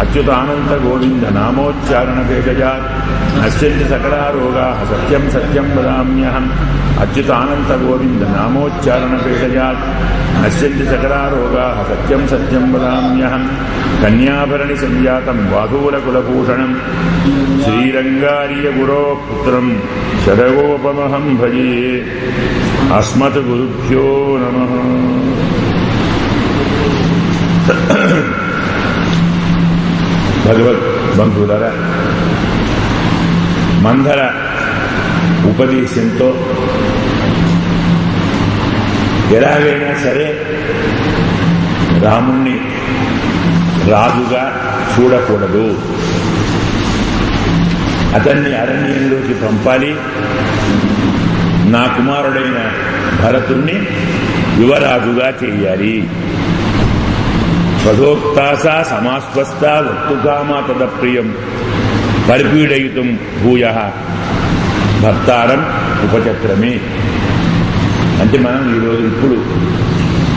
అచ్యుతానంత గోవింద నామోచ్చారణ భేషజాత్ నశ్యంతి సకలా రోగా సత్యం సత్యం వదామ్యహం. అచ్యుతానంత గోవింద నామోచ్చారణ భేషజాత్ నశ్యంతి సకలా రోగా సత్యం సత్యం వదామ్యహం. కన్యాభరణి సంజాతం వాధూరకులభూషణం శ్రీరంగార్య గురో పుత్రం శరగోపమహం భజే. అస్మత్ గురుభ్యో నమః. భగవద్ బంధువులరా, మందర ఉపదేశంతో ఎలాగైనా సరే రాముణ్ణి రాజుగా చూడకూడదు, అతన్ని అరణ్యంలోకి పంపాలి, నా కుమారుడైన భరతుణ్ణి యువరాజుగా చేయాలి. స్వధోక్తాసా సమాస్వస్థ వక్తుకామా తదప్రియం పరిపీడయితుం భూయః భర్తారం ఉపచక్రమే. అంటే మనం ఈరోజు ఇప్పుడు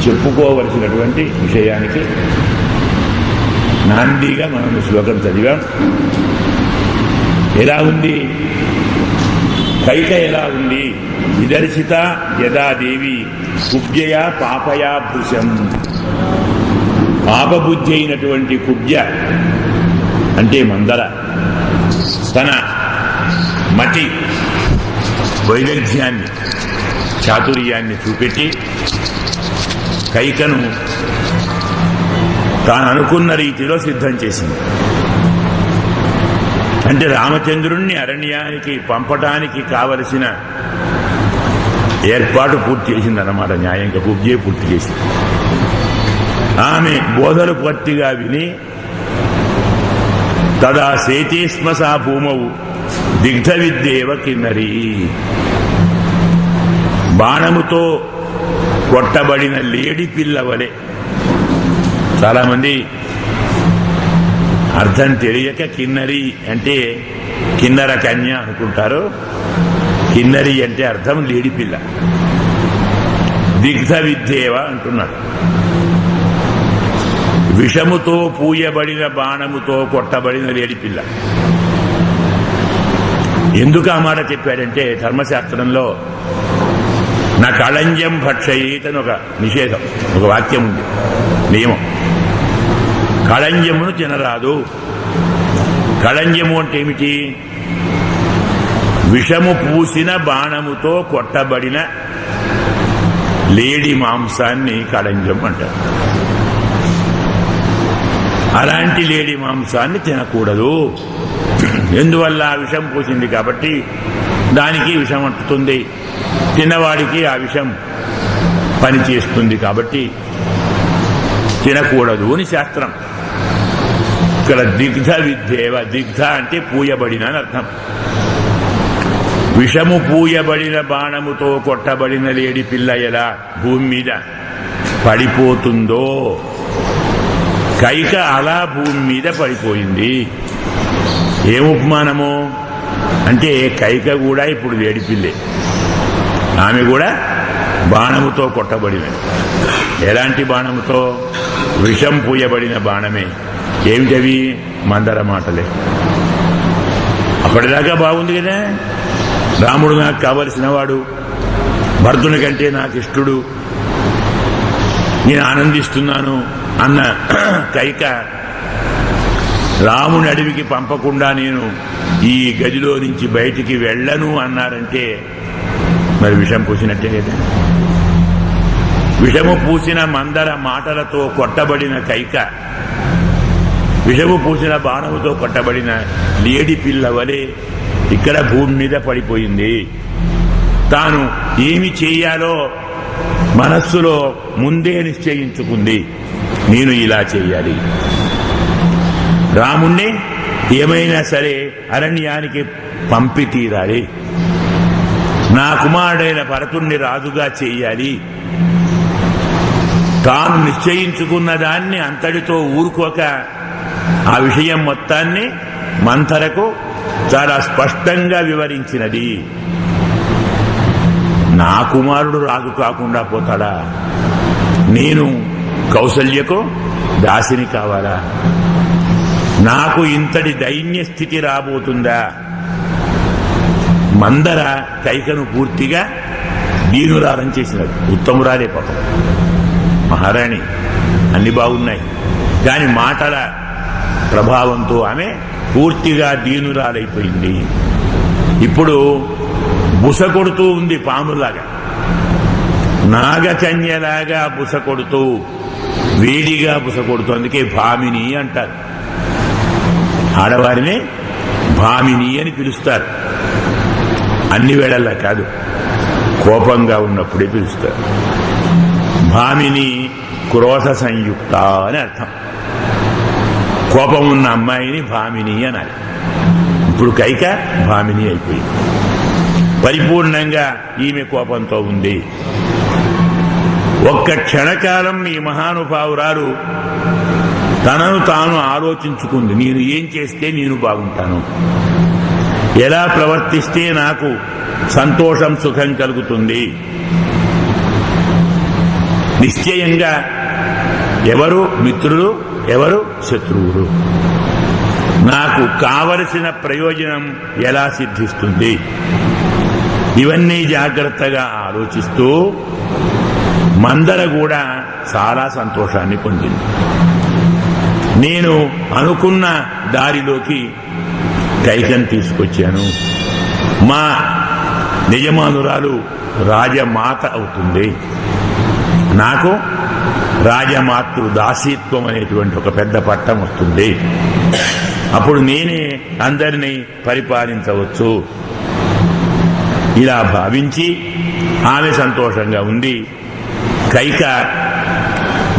చెప్పుకోవలసినటువంటి విషయానికి నాందిగా మనం శ్లోకం చదివాం. ఎలా ఉంది కైక, ఎలా ఉంది? విదర్శిత యదాదేవి కుబ్జయా పాపయా భృశం. పాపబుద్ధి అయినటువంటి కుబ్జ అంటే మందర తన మతి వైదగ్ధ్యాన్ని చాతుర్యాన్ని చూపెట్టి కైకను తాను అనుకున్న రీతిలో సిద్ధం చేసింది. అంటే రామచంద్రుణ్ణి అరణ్యానికి పంపటానికి కావలసిన ఏర్పాటు పూర్తి చేసిందన్నమాట. న్యాయంగా కుబ్జే పూర్తి చేసింది. ఆమె బోధలు పూర్తిగా విని తదా సేతేస్మ సా భూమవు దిగ్ధ విద్యేవ కిన్నరి. బాణముతో కొట్టబడిన లేడి పిల్లవలే. చాలామంది అర్థం తెలియక కిన్నరి అంటే కిన్నర కన్య అనుకుంటారు. కిన్నరి అంటే అర్థం లేడి పిల్ల. దిగ్ధ విద్యేవ అంటున్నాడు. విషముతో పూయబడిన బాణముతో కొట్టబడిన లేడిపిల్ల. ఎందుకు ఆ మాట చెప్పాడంటే ధర్మశాస్త్రంలో నా కళంజం భక్షయేత్ అని ఒక నిషేధం, ఒక వాక్యం ఉంది, నియమం. కళంజమును తినరాదు. కళంజము అంటే ఏమిటి? విషము పూసిన బాణముతో కొట్టబడిన లేడి మాంసాన్ని కళంజం అంటారు. అలాంటి లేడి మాంసాన్ని తినకూడదు. ఎందువల్ల? విషం పూసింది కాబట్టి దానికి విషం అంటుతుంది, తిన్నవాడికి ఆ విషం పనిచేస్తుంది కాబట్టి తినకూడదు అని శాస్త్రం. ఇక్కడ దిగ్ధ విద్యేవ, దిగ్ధ అంటే పూయబడిన అని అర్థం. విషము పూయబడిన బాణముతో కొట్టబడిన లేడి పిల్ల ఎలా భూమి మీద పడిపోతుందో కైక అలా భూమి మీద పడిపోయింది. ఏం ఉపమానము అంటే కైక కూడా ఇప్పుడు లేడిపిల్లే, ఆమె కూడా బాణముతో కొట్టబడినది. ఎలాంటి బాణముతో? విషం పూయబడిన బాణమే. ఏమిటవి? మందర మాటలే. అప్పటిదాకా బాగుంది కదా, రాముడు నాకు కావలసిన వాడు, భరతుని కంటే నాకు ఇష్టడు, నేను ఆనందిస్తున్నాను అన్న కైక రాముని అడవికి పంపకుండా నేను ఈ గదిలో నుంచి బయటికి వెళ్ళను అన్నారంటే మరి విషం పూసినట్టే కదా. విషము పూసిన మందర మాటలతో కొట్టబడిన కైక విషము పూసిన బాణముతో కొట్టబడిన లేడి పిల్ల వలె ఇక్కడ భూమి మీద పడిపోయింది. తాను ఏమి చేయాలో మనస్సులో ముందే నిశ్చయించుకుంది, నేను ఇలా చేయాలి, రాముణ్ణి ఏమైనా సరే అరణ్యానికి పంపి తీరాలి, నా కుమారుడైన భరతుణ్ణి రాజుగా చేయాలి. తాను నిశ్చయించుకున్న దాన్ని అంతటితో ఊరుకోక ఆ విషయం మొత్తాన్ని మంథరకు చాలా స్పష్టంగా వివరించినది. నా కుమారుడు రాజు కాకుండా పోతాడా? నేను కౌసల్యకు దాసిని కావాలా? నాకు ఇంతటి దైన్య స్థితి రాబోతుందా? మందర కైకను పూర్తిగా దీనురాలని చేసినాడు. ఉత్తమురాలే పాపం, మహారాణి, అన్ని బాగున్నాయి, కానీ మాటల ప్రభావంతో ఆమె పూర్తిగా దీనురాలైపోయింది. ఇప్పుడు బుస కొడుతూ ఉంది, పాములాగా, నాగకన్యలాగా బుస కొడుతూ, వేడిగా బుస కొడుతూ. అందుకే భామిని అంటారు. ఆడవారిని భామిని అని పిలుస్తారు. అన్ని వేళల్లా కాదు, కోపంగా ఉన్నప్పుడే పిలుస్తారు. భామిని క్రోధ సంయుక్త అని అర్థం. కోపం ఉన్న అమ్మాయిని భామిని అనాలి. ఇప్పుడు కైక భామిని అయిపోయింది. పరిపూర్ణంగా ఈమె కోపంతో ఉంది. ఒక్క క్షణకాలం ఈ మహానుభావురాలు తనను తాను ఆలోచించుకుంది. నేను ఏం చేస్తే నేను బాగుంటాను, ఎలా ప్రవర్తిస్తే నాకు సంతోషం సుఖం కలుగుతుంది. నిశ్చయంగా ఎవరు మిత్రులు, ఎవరు శత్రువులు, నాకు కావలసిన ప్రయోజనం ఎలా సిద్ధిస్తుంది, ఇవన్నీ జాగ్రత్తగా ఆలోచిస్తూ మందర కూడా చాలా సంతోషాన్ని పొందింది. నేను అనుకున్న దారిలోకి కైకను తీసుకొచ్చాను. మా యజమానురాలు రాజమాత అవుతుంది. నాకు రాజమాతృ దాసీత్వం అనేటువంటి ఒక పెద్ద పట్టం వస్తుంది. అప్పుడు నేనే అందరినీ పరిపాలించవచ్చు. ఇలా భావించి ఆమె సంతోషంగా ఉంది. కైక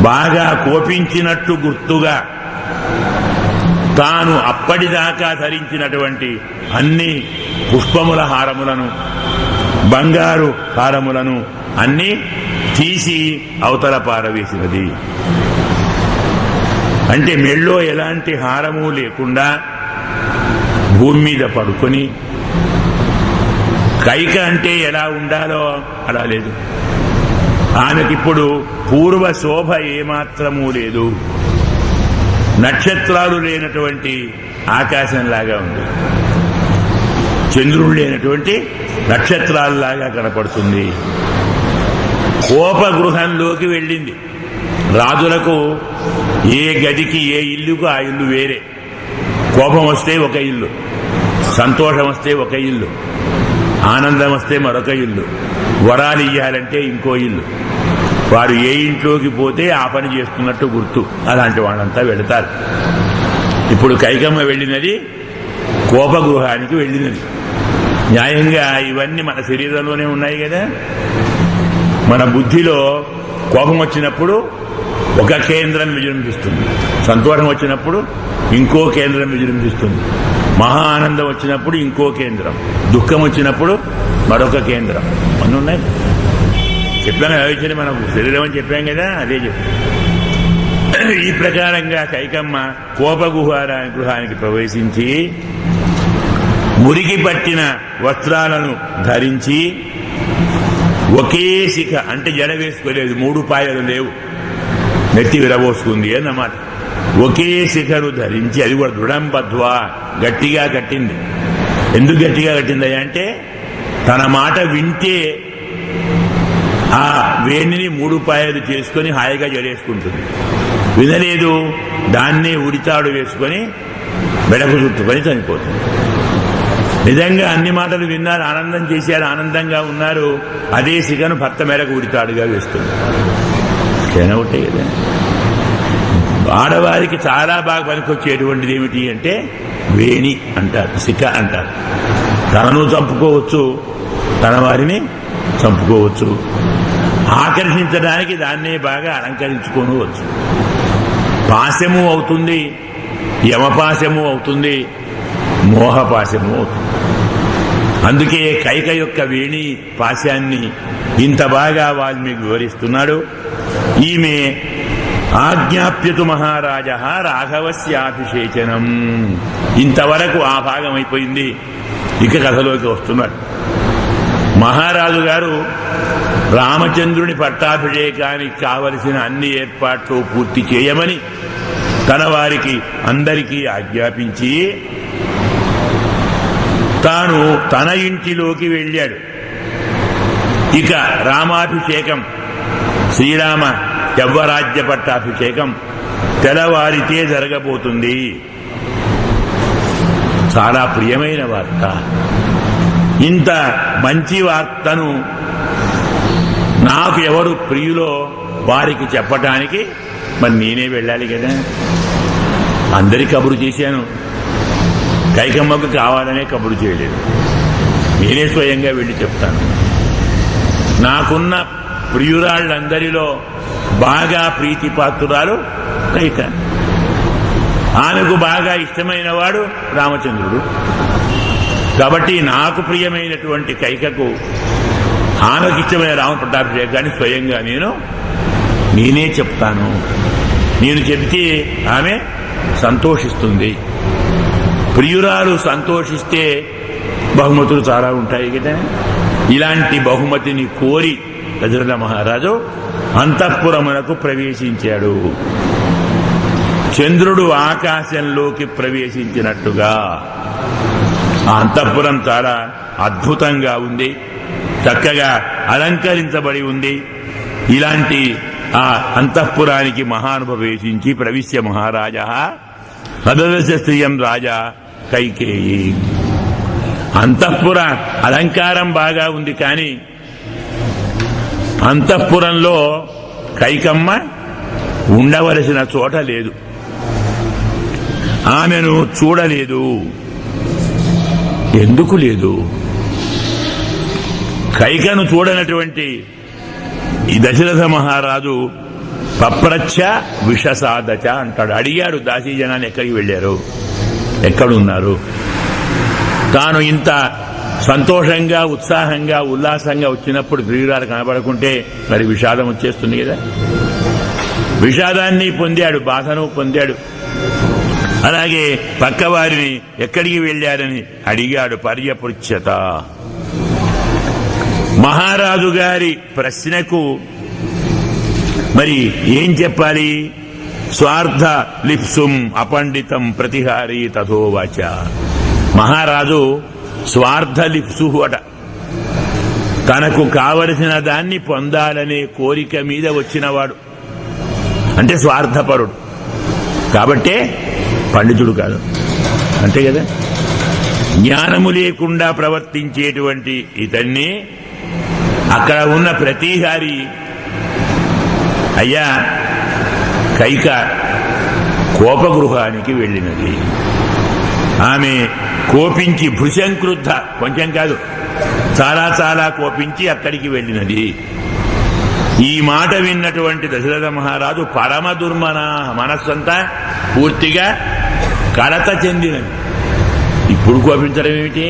బాగా కోపించినట్టు గుర్తుగా తాను అప్పటిదాకా ధరించినటువంటి అన్ని పుష్పముల హారములను, బంగారు హారములను అన్నీ తీసి అవతల పారవేసినది. అంటే మెళ్ళో ఎలాంటి హారము లేకుండా భూమి మీద పడుకొని, కైక అంటే ఎలా ఉండాలో అలా లేదు. ఆమెకిప్పుడు పూర్వ శోభ ఏమాత్రమూ లేదు. నక్షత్రాలు లేనటువంటి ఆకాశంలాగా ఉంది, చంద్రుడు లేనటువంటి నక్షత్రాలలాగా కనపడుతుంది. కోపగృహంలోకి వెళ్ళింది. రాజులకు ఏ గదికి, ఏ ఇల్లుకు ఆ ఇల్లు వేరే. కోపం వస్తే ఒక ఇల్లు, సంతోషం వస్తే ఒక ఇల్లు, ఆనందం వస్తే మరొక ఇల్లు, వరాలు ఇయ్యాలంటే ఇంకో ఇల్లు. వారు ఏ ఇంట్లోకి పోతే ఆ పని చేస్తున్నట్టు గుర్తు. అలాంటి వాళ్ళంతా వెళతారు. ఇప్పుడు కైకమ్మ వెళ్ళినది కోపగృహానికి వెళ్ళినది. న్యాయంగా ఇవన్నీ మన శరీరంలోనే ఉన్నాయి కదా. మన బుద్ధిలో కోపం వచ్చినప్పుడు ఒక కేంద్రం విజృంభిస్తుంది, సంతోషం వచ్చినప్పుడు ఇంకో కేంద్రం విజృంభిస్తుంది, మహా ఆనందం వచ్చినప్పుడు ఇంకో కేంద్రం, దుఃఖం వచ్చినప్పుడు మరొక కేంద్రం. అన్నీ ఉన్నాయి. చెప్పాను ఆలోచన, మనం శరీరం అని చెప్పాం కదా, అదే చెప్పాం. ఈ ప్రకారంగా కైకమ్మ కోపగృహానికి ప్రవేశించి మురికి పట్టిన వస్త్రాలను ధరించి, ఒకే శిఖ అంటే జడ వేసుకోలేదు, 3 పాయలు లేవు, నెత్తి విరబోసుకుంది అన్నమాట. ఒకే శిఖరు ధరించి, అది కూడా దృఢంబద్వా, గట్టిగా కట్టింది. ఎందుకు గట్టిగా కట్టింది అంటే తన మాట వింటే ఆ వేణిని 3 పాయలు చేసుకుని హాయిగా జడేసుకుంటుంది. వినలేదు, దాన్నే ఉడితాడు వేసుకొని బెడకు చుట్టుకొని చనిపోతుంది. నిజంగా అన్ని మాటలు విన్నారు, ఆనందం చేశారు, ఆనందంగా ఉన్నారు. అదే శిఖను భర్త మేరకు ఉడితాడుగా వేస్తుంది. ఒకటే కదా. ఆడవారికి చాలా బాగా పనికొచ్చేటువంటిది ఏమిటి అంటే వేణి అంటారు, శిఖ అంటారు. తనను చంపుకోవచ్చు, తన వారిని చంపుకోవచ్చు. ఆకర్షించడానికి దాన్నే బాగా అలంకరించుకోవచ్చు. పాశము అవుతుంది, యమపాశము అవుతుంది, మోహపాశము అవుతుంది. అందుకే కైక యొక్క వేణి పాశాన్ని ఇంత బాగా వాల్మీకి వివరిస్తున్నాడు. ఈమె ఆజ్ఞాప్యతు మహారాజ రాఘవస్యాభిషేచనం. ఇంతవరకు ఆ భాగం అయిపోయింది. ఇక కథలోకి వస్తున్నాడు. మహారాజు గారు రామచంద్రుని పట్టాభిషేకానికి కావలసిన అన్ని ఏర్పాట్లు పూర్తి చేయమని తన వారికి అందరికీ ఆజ్ఞాపించి తాను తన ఇంటిలోకి వెళ్ళాడు. ఇక రామాభిషేకం, శ్రీరామ యవ్వరాజ్య పట్టాభిషేకం తెల్లవారితే జరగబోతుంది. చాలా ప్రియమైన వార్త. ఇంత మంచి వార్తను నాకు ఎవరు ప్రియులో వారికి చెప్పటానికి మరి నేనే వెళ్ళాలి కదా. అందరి కబురు చేశాను, కైకమ్మకు కావాలనే కబురు చేయలేదు. నేనే స్వయంగా వెళ్ళి చెప్తాను. నాకున్న ప్రియురాళ్ళందరిలో బాగా ప్రీతిపాత్రురాలు కైక. ఆమెకు బాగా ఇష్టమైన వాడు రామచంద్రుడు. కాబట్టి నాకు ప్రియమైనటువంటి కైకకు ఆమెకు ఇష్టమైన రామ పట్టాభిషేకాన్ని స్వయంగా నేనే చెప్తాను. నేను చెబితే ఆమె సంతోషిస్తుంది. ప్రియురాలు సంతోషిస్తే బహుమతులు చాలా ఉంటాయి కదా. ఇలాంటి బహుమతిని కోరి దశరథ మహారాజు అంతఃపురమునకు ప్రవేశించాడు. చంద్రుడు ఆకాశంలోకి ప్రవేశించినట్టుగా ఆ అంతఃపురం చాలా అద్భుతంగా ఉంది, చక్కగా అలంకరించబడి ఉంది. ఇలాంటి ఆ అంతఃపురానికి మహానుభవేశించి ప్రవిశ్య మహారాజ అదదశ స్త్రియం రాజా కైకేయి. అంతఃపుర అలంకారం బాగా ఉంది, కానీ అంతఃపురంలో కైకమ్మ ఉండవలసిన చోట లేదు. ఆమెను చూడలేదు. ఎందుకు లేదు? కైకను చూడనటువంటి ఈ దశరథ మహారాజు పప్రచ్ఛ విషసాదచ అంటాడు. అడిగాడు దాసీ జనాన్ని, ఎక్కడికి వెళ్ళారు, ఎక్కడున్నారు? తాను ఇంత సంతోషంగా ఉత్సాహంగా ఉల్లాసంగా వచ్చినప్పుడు ప్రియురాలు కనబడకుంటే మరి విషాదం వచ్చేస్తుంది కదా. విషాదాన్ని పొందాడు, బాధను పొందాడు. అలాగే పక్కవారిని ఎక్కడికి వెళ్ళారని అడిగాడు. పర్యపృచ్ఛత. మహారాజు గారి ప్రశ్నకు మరి ఏం చెప్పాలి? స్వార్థ లిప్సుం అపండితం ప్రతిహారీ తథోవాచ. మహారాజు స్వార్థ లిప్సు అట. తనకు కావలసిన దాన్ని పొందాలనే కోరిక మీద వచ్చినవాడు, అంటే స్వార్థపరుడు. కాబట్టే పండితుడు కాదు, అంతే కదా. జ్ఞానము లేకుండా ప్రవర్తించేటువంటి ఇతన్ని అక్కడ ఉన్న ప్రతిహారి, అయ్యా కైక కోపగృహానికి వెళ్ళినది. ఆమె కోపించి భృశంక్రుద్ధ, కొంచెం కాదు చాలా చాలా కోపించి అక్కడికి వెళ్ళినది. ఈ మాట విన్నటువంటి దశరథ మహారాజు పరమ దుర్మన, మనస్సంతా పూర్తిగా కలత చెందినది. ఇప్పుడు కోపించడం ఏమిటి?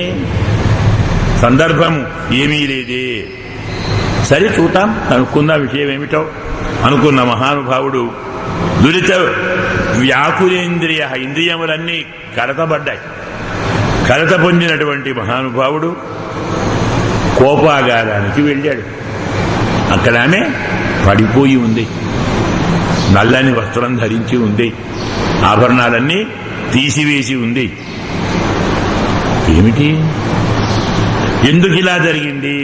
సందర్భం ఏమీ లేదే. సరే చూద్దాం, కనుక్కున్న విషయం ఏమిటో అనుకున్న మహానుభావుడు దురిత వ్యాకులేంద్రియ, ఇంద్రియములన్నీ కలతబడ్డాయి. కలత పొందినటువంటి మహానుభావుడు కోపాగారానికి వెళ్ళాడు. అక్కడ ఆమె పడిపోయి ఉంది, నల్లని వస్త్రం ధరించి ఉంది, ఆభరణాలన్నీ తీసివేసి ఉంది. ఏమిటి, ఎందుకు ఇలా జరిగింది?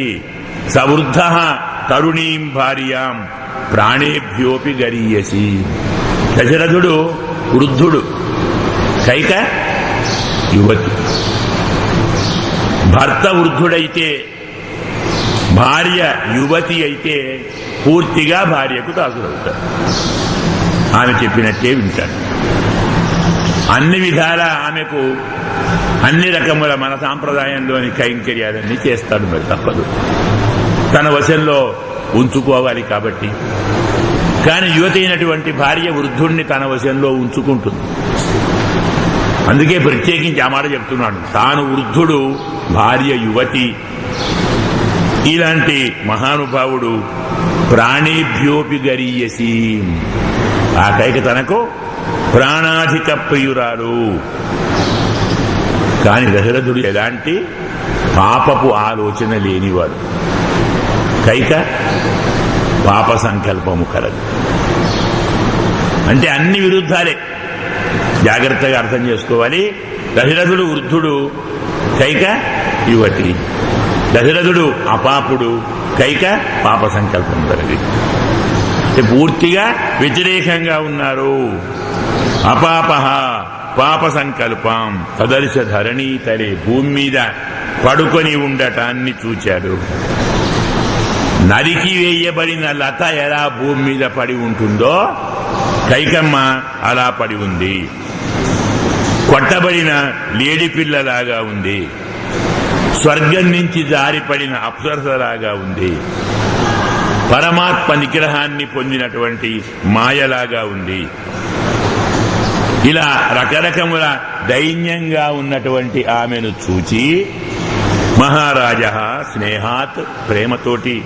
సవృద్ధ తరుణీం భార్యాం ప్రాణేభ్యోపి గరీయసి. దశరథుడు వృద్ధుడు, కైక యువతి. భర్త వృద్ధుడైతే, భార్య యువతి అయితే పూర్తిగా భార్యకు దాసుడవుతాడు. ఆమె చెప్పినట్టే వింటాడు. అన్ని విధాల ఆమెకు అన్ని రకముల మన సాంప్రదాయంలోని కైంకర్యాలన్నీ చేస్తాడు. మరి తప్పదు, తన వశంలో ఉంచుకోవాలి కాబట్టి. కానీ యువతి అయినటువంటి భార్య వృద్ధుణ్ణి తన వశంలో ఉంచుకుంటుంది. అందుకే ప్రత్యేకించి ఆ మాట చెప్తున్నాడు. తాను వృద్ధుడు, భార్య యువతి. ఇలాంటి మహానుభావుడు ప్రాణేభ్యోపి గరీయసి. ఆ కైక తనకు ప్రాణాధిక ప్రియురాలు. కాని దశరథుడు ఎలాంటి పాపపు ఆలోచన లేనివాడు. కైక పాప సంకల్పము కలదు. అంటే అన్ని విరుద్ధాలే. జాగ్రత్తగా అర్థం చేసుకోవాలి. దశరథుడు వృద్ధుడు, కైక యువతి. దశరథుడు అపాపుడు, కైక పాప సంకల్పం కలిగి. పూర్తిగా వ్యతిరేకంగా ఉన్నారు. అపాపహ పాప సంకల్పం తదర్శ ధరణీ తరే, భూమి మీద పడుకొని ఉండటాన్ని చూచాడు. నరికి వేయబడిన లత ఎలా భూమి మీద పడి ఉంటుందో కైకమ్మ అలా పడి ఉంది. కొట్టబడిన లేడిపిల్లలాగా ఉంది. స్వర్గం నుంచి జారిపడిన అప్సరసలాగా ఉంది. పరమాత్మ నిగ్రహాన్ని పొందినటువంటి మాయలాగా ఉంది. ఇలా రకరకముల దైన్యంగా ఉన్నటువంటి ఆమెను చూచి మహారాజా స్నేహాత్, ప్రేమతోటి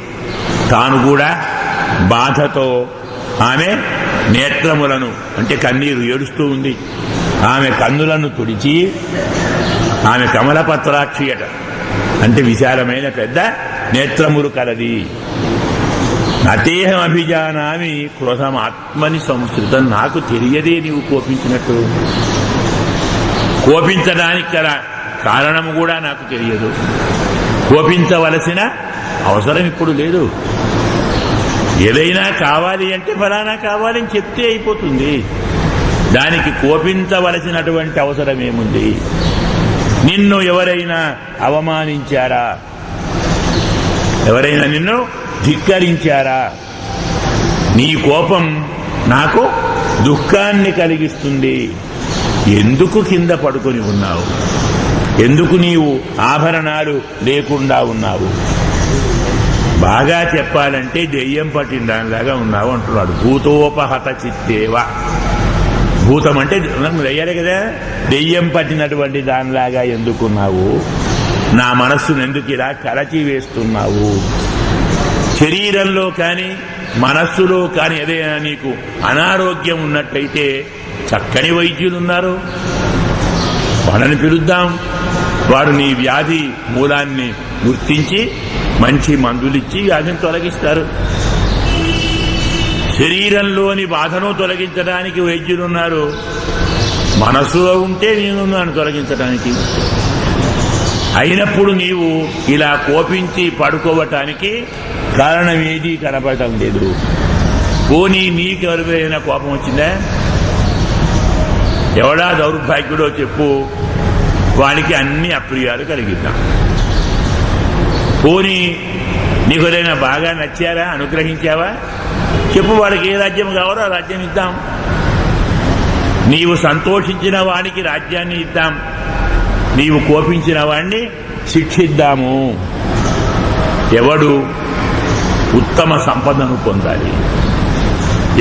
తాను కూడా బాధతో ఆమె నేత్రములను, అంటే కన్నీరు ఏడుస్తూ ఉంది, ఆమె కన్నులను తుడిచి, ఆమె కమలపత్రాక్షి అట, అంటే విశాలమైన పెద్ద నేత్రములు కలది. నతేహం అభిజానామి క్రోధం ఆత్మని సంస్కృతం, నాకు తెలియదే నీవు కోపించినట్టు. కోపించడానికి గల కారణము కూడా నాకు తెలియదు. కోపించవలసిన అవసరం ఇప్పుడు లేదు. ఏదైనా కావాలి అంటే ఫలానా కావాలని చెప్తే అయిపోతుంది. దానికి కోపించవలసినటువంటి అవసరం ఏముంది? నిన్ను ఎవరైనా అవమానించారా? ఎవరైనా నిన్ను ధిక్కరించారా? నీ కోపం నాకు దుఃఖాన్ని కలిగిస్తుంది. ఎందుకు కింద పడుకొని ఉన్నావు? ఎందుకు నీవు ఆభరణాలు లేకుండా ఉన్నావు? బాగా చెప్పాలంటే దెయ్యం పట్టిన దానిలాగా ఉన్నావు అంటున్నాడు. భూతోపహత చిత్తేవ. భూతం అంటే దెయ్యాలే కదా. దెయ్యం పట్టినటువంటి దానిలాగా ఎందుకున్నావు? నా మనస్సును ఎందుకు ఇలా కలచి వేస్తున్నావు? శరీరంలో కానీ మనస్సులో కానీ ఏదైనా నీకు అనారోగ్యం ఉన్నట్టయితే చక్కని వైద్యులు ఉన్నారు, వాళ్ళని పిలుద్దాం. వారు నీ వ్యాధి మూలాన్ని గుర్తించి మంచి మందులిచ్చి వ్యాధిని తొలగిస్తారు. శరీరంలోని బాధను తొలగించడానికి వైద్యులున్నారు, మనస్సులో ఉంటే నేనున్నాను తొలగించడానికి. అయినప్పుడు నీవు ఇలా కోపించి పడుకోవటానికి కారణం ఏదీ కనపడటం లేదు. పోనీ నీకెవరికైనా కోపం వచ్చిందా? ఎవడా దౌర్భాగ్యుడో చెప్పు, వానికి అన్ని అప్రియాలు కలిగిద్దాం. పోనీ నీకెవరైనా బాగా నచ్చారా, అనుగ్రహించావా? చెప్పు, వాడికి ఏ రాజ్యం కావాలో ఆ రాజ్యం ఇద్దాం. నీవు సంతోషించిన వాడికి రాజ్యాన్ని ఇద్దాం, నీవు కోపించిన వాడిని శిక్షిద్దాము. ఎవడు ఉత్తమ సంపదను పొందాలి,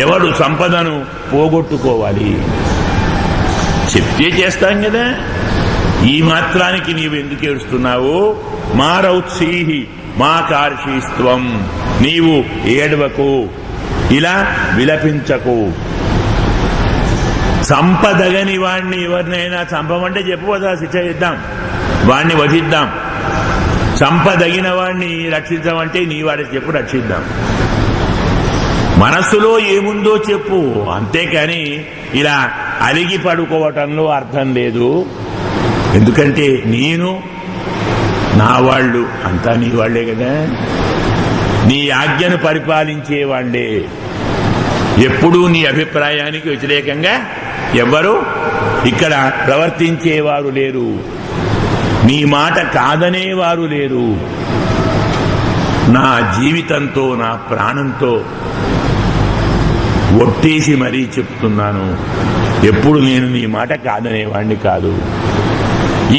ఎవడు సంపదను పోగొట్టుకోవాలి చెప్తే చేస్తాం కదా. ఈ మాత్రానికి నీవు ఎందుకు ఏడుస్తున్నావు? మా రౌత్సీహి మా కార్షీస్త్వం, నీవు ఏడవకు, ఇలా విలపించకు. సంపదగని వాణ్ణి ఎవరినైనా చంపమంటే చెప్పవదా, శిక్ష ఇద్దాం, వాణ్ణి వధిద్దాం. సంపదగిన వాణ్ణి రక్షించమంటే నీ వాడికి చెప్పు, రక్షిద్దాం. మనస్సులో ఏముందో చెప్పు, అంతేకాని ఇలా అలిగి పడుకోవటంలో అర్థం లేదు. ఎందుకంటే నేను, నా వాళ్ళు అంతా నీ వాళ్లే కదా, నీ ఆజ్ఞను పరిపాలించేవాళ్లే. ఎప్పుడూ నీ అభిప్రాయానికి వ్యతిరేకంగా ఎవ్వరూ ఇక్కడ ప్రవర్తించేవారు లేరు, నీ మాట కాదనేవారు లేరు. నా జీవితంతో నా ప్రాణంతో ఒట్టేసి మరీ చెప్తున్నాను, ఎప్పుడు నేను నీ మాట కాదనేవాణ్ణి కాదు.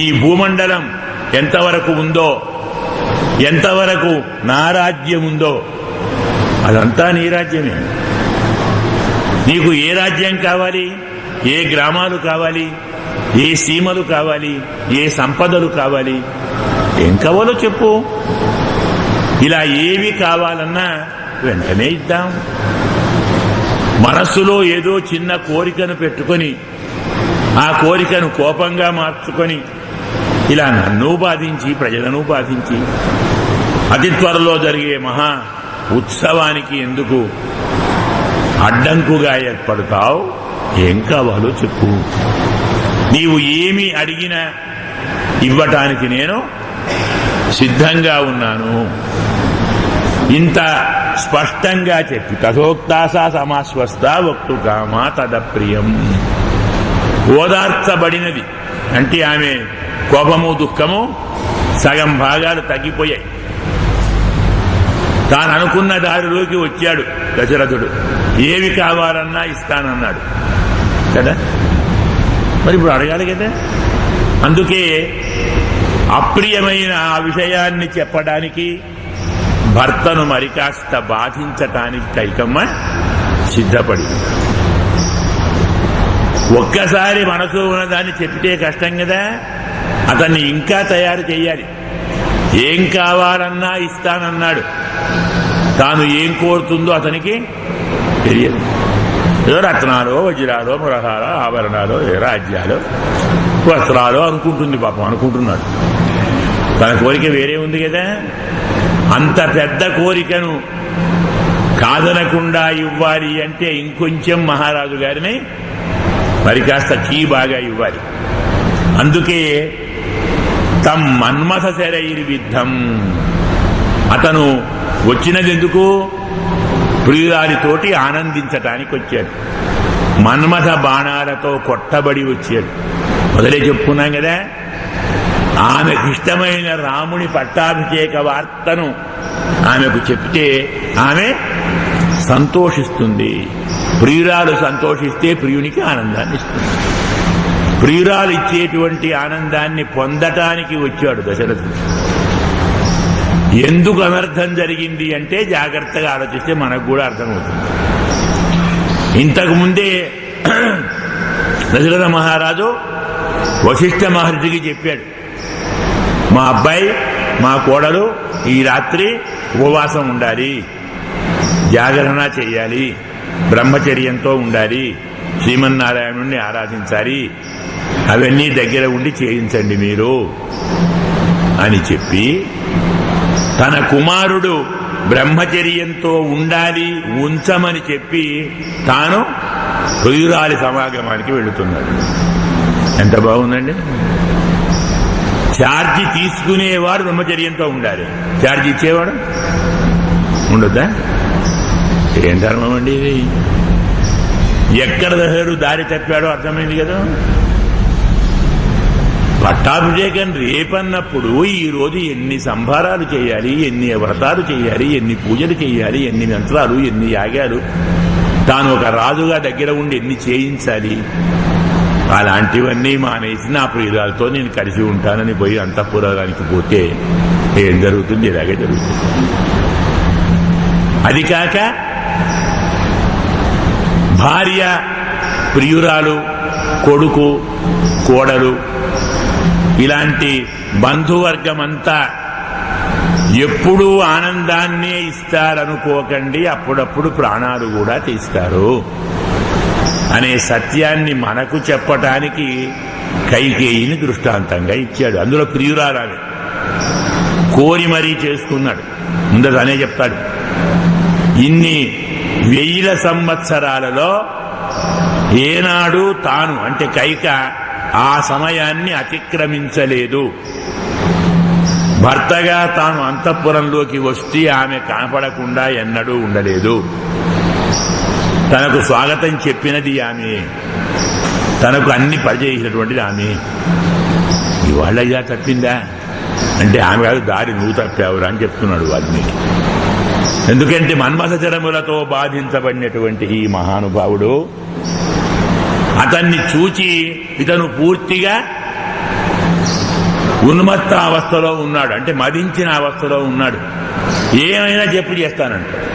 ఈ భూమండలం ఎంతవరకు ఉందో, ఎంతవరకు నా రాజ్యం ఉందో అదంతా నీ రాజ్యమే. నీకు ఏ రాజ్యం కావాలి, ఏ గ్రామాలు కావాలి, ఏ సీమలు కావాలి, ఏ సంపదలు కావాలి, ఏం కావాలో చెప్పు. ఇలా ఏవి కావాలన్నా వెంటనే ఇద్దాం. మనస్సులో ఏదో చిన్న కోరికను పెట్టుకొని ఆ కోరికను కోపంగా మార్చుకొని ఇలా నన్ను బాధించి ప్రజలను బాధించి అతి త్వరలో జరిగే మహా ఉత్సవానికి ఎందుకు అడ్డంకుగా ఏర్పడతావు? ఏం కావాలో చెప్పు, నీవు ఏమి అడిగినా ఇవ్వటానికి నేను సిద్ధంగా ఉన్నాను. ఇంత స్పష్టంగా చెప్పి తథోక్తాసా సమాస్వస్థ వక్తు కామా తదప్రియం. ఓదార్చబడినది అంటే ఆమె కోపము దుఃఖము సగం భాగాలు తగ్గిపోయాయి. తాను అనుకున్న దారిలోకి వచ్చాడు దశరథుడు. ఏవి కావాలన్నా ఇస్తానన్నాడు కదా. మరి ఇప్పుడు అడగాలి కదా. అందుకే అప్రియమైన ఆ విషయాన్ని చెప్పడానికి భర్తను మరి కాస్త బాధించటానికి కైకమ్మ సిద్ధపడి, ఒక్కసారి మనసు ఉన్నదాన్ని చెప్తే కష్టం కదా, అతన్ని ఇంకా తయారు చేయాలి. ఏం కావాలన్నా ఇస్తానన్నాడు. తాను ఏం కోరుతుందో అతనికి తెలియదు. ఏదో రత్నాలు వజ్రాలు మురహాలు ఆభరణాలు రాజ్యాలు వస్త్రాలు అనుకుంటుంది. పాపం అనుకుంటున్నాడు. తన కోరిక వేరే ఉంది కదా. అంత పెద్ద కోరికను కాదనకుండా ఇవ్వాలి అంటే ఇంకొంచెం మహారాజు గారిని మరి కాస్త కీ బాగా ఇవ్వాలి. అందుకే తమ్ మన్మథ శరైర్విద్ధం, అతను వచ్చినది ఎందుకు? ప్రియురాలితోటి ఆనందించటానికి వచ్చాడు. మన్మథ బాణాలతో కొట్టబడి వచ్చాడు. మొదలే చెప్పుకున్నాం కదా. ఆమెకు ఇష్టమైన రాముని పట్టాభిషేక వార్తను ఆమెకు చెప్తే ఆమె సంతోషిస్తుంది. ప్రియురాలు సంతోషిస్తే ప్రియునికి ఆనందాన్ని ఇస్తుంది. ప్రియురాలు ఇచ్చేటువంటి ఆనందాన్ని పొందటానికి వచ్చాడు దశరథుడు. ఎందుకు అనర్థం జరిగింది అంటే జాగ్రత్తగా ఆలోచిస్తే మనకు కూడా అర్థమవుతుంది. ఇంతకు ముందే దశరథ మహారాజు వశిష్ఠ మహర్షికి చెప్పాడు, మా అబ్బాయి మా కోడలు ఈ రాత్రి ఉపవాసం ఉండాలి, జాగరణ చేయాలి, బ్రహ్మచర్యంతో ఉండాలి, శ్రీమన్నారాయణుణ్ణి ఆరాధించాలి, అవన్నీ దగ్గర ఉండి చేయించండి మీరు అని చెప్పి, తన కుమారుడు బ్రహ్మచర్యంతో ఉండాలి ఉంచమని చెప్పి తాను ప్రియురాలి సమాగమానికి వెళుతున్నాడు. ఎంత బాగుందండి. ఛార్జీ తీసుకునేవాడు బ్రహ్మచర్యంతో ఉండాలి, ఛార్జీ ఇచ్చేవాడు ఉండొద్దా? ఏం ధర్మం అండి ఇది? ఎక్కడ దశరథుడు దారి తప్పాడో అర్థమైంది కదా. పట్టాభిషేకం రేపన్నప్పుడు ఈరోజు ఎన్ని సంభారాలు చేయాలి, ఎన్ని వ్రతాలు చేయాలి, ఎన్ని పూజలు చేయాలి, ఎన్ని మంత్రాలు, ఎన్ని యాగాలు, తాను ఒక రాజుగా దగ్గర ఉండి ఎన్ని చేయించాలి. అలాంటివన్నీ మానేసి నా ప్రియురాలతో నేను కలిసి ఉంటానని పోయి అంతఃపురానికి పోతే ఏం జరుగుతుంది? ఇలాగే జరుగుతుంది. అది కాక భార్య, ప్రియురాలు, కొడుకు, కోడలు ఇలాంటి బంధువర్గమంతా ఎప్పుడూ ఆనందాన్నే ఇస్తారనుకోకండి, అప్పుడప్పుడు ప్రాణాలు కూడా తీస్తారు అనే సత్యాన్ని మనకు చెప్పటానికి కైకేయిని దృష్టాంతంగా ఇచ్చాడు. అందులో ప్రియురాలని కోరి మరీ చేసుకున్నాడు. ముందర అనే చెప్తాడు, ఇన్ని 1000 సంవత్సరాలలో ఏనాడు తాను అంటే కైక ఆ సమయాన్ని అతిక్రమించలేదు. భర్తగా తాను అంతఃపురంలోకి వస్తే ఆమె కనపడకుండా ఎన్నడూ ఉండలేదు. తనకు స్వాగతం చెప్పినది ఆమె, తనకు అన్ని పరిచయించినటువంటిది ఆమె. ఇవాళ ఇలా తప్పిందా అంటే ఆమె కాదు, దారి నువ్వు తప్పావురా అని చెప్తున్నాడు వాల్మీకి. ఎందుకంటే మన్మథచరములతో బాధించబడినటువంటి ఈ మహానుభావుడు అతన్ని చూచి ఇతను పూర్తిగా ఉన్మత్త అవస్థలో ఉన్నాడు, అంటే మదించిన అవస్థలో ఉన్నాడు. ఏమైనా చెప్పు చేస్తానంటాడు,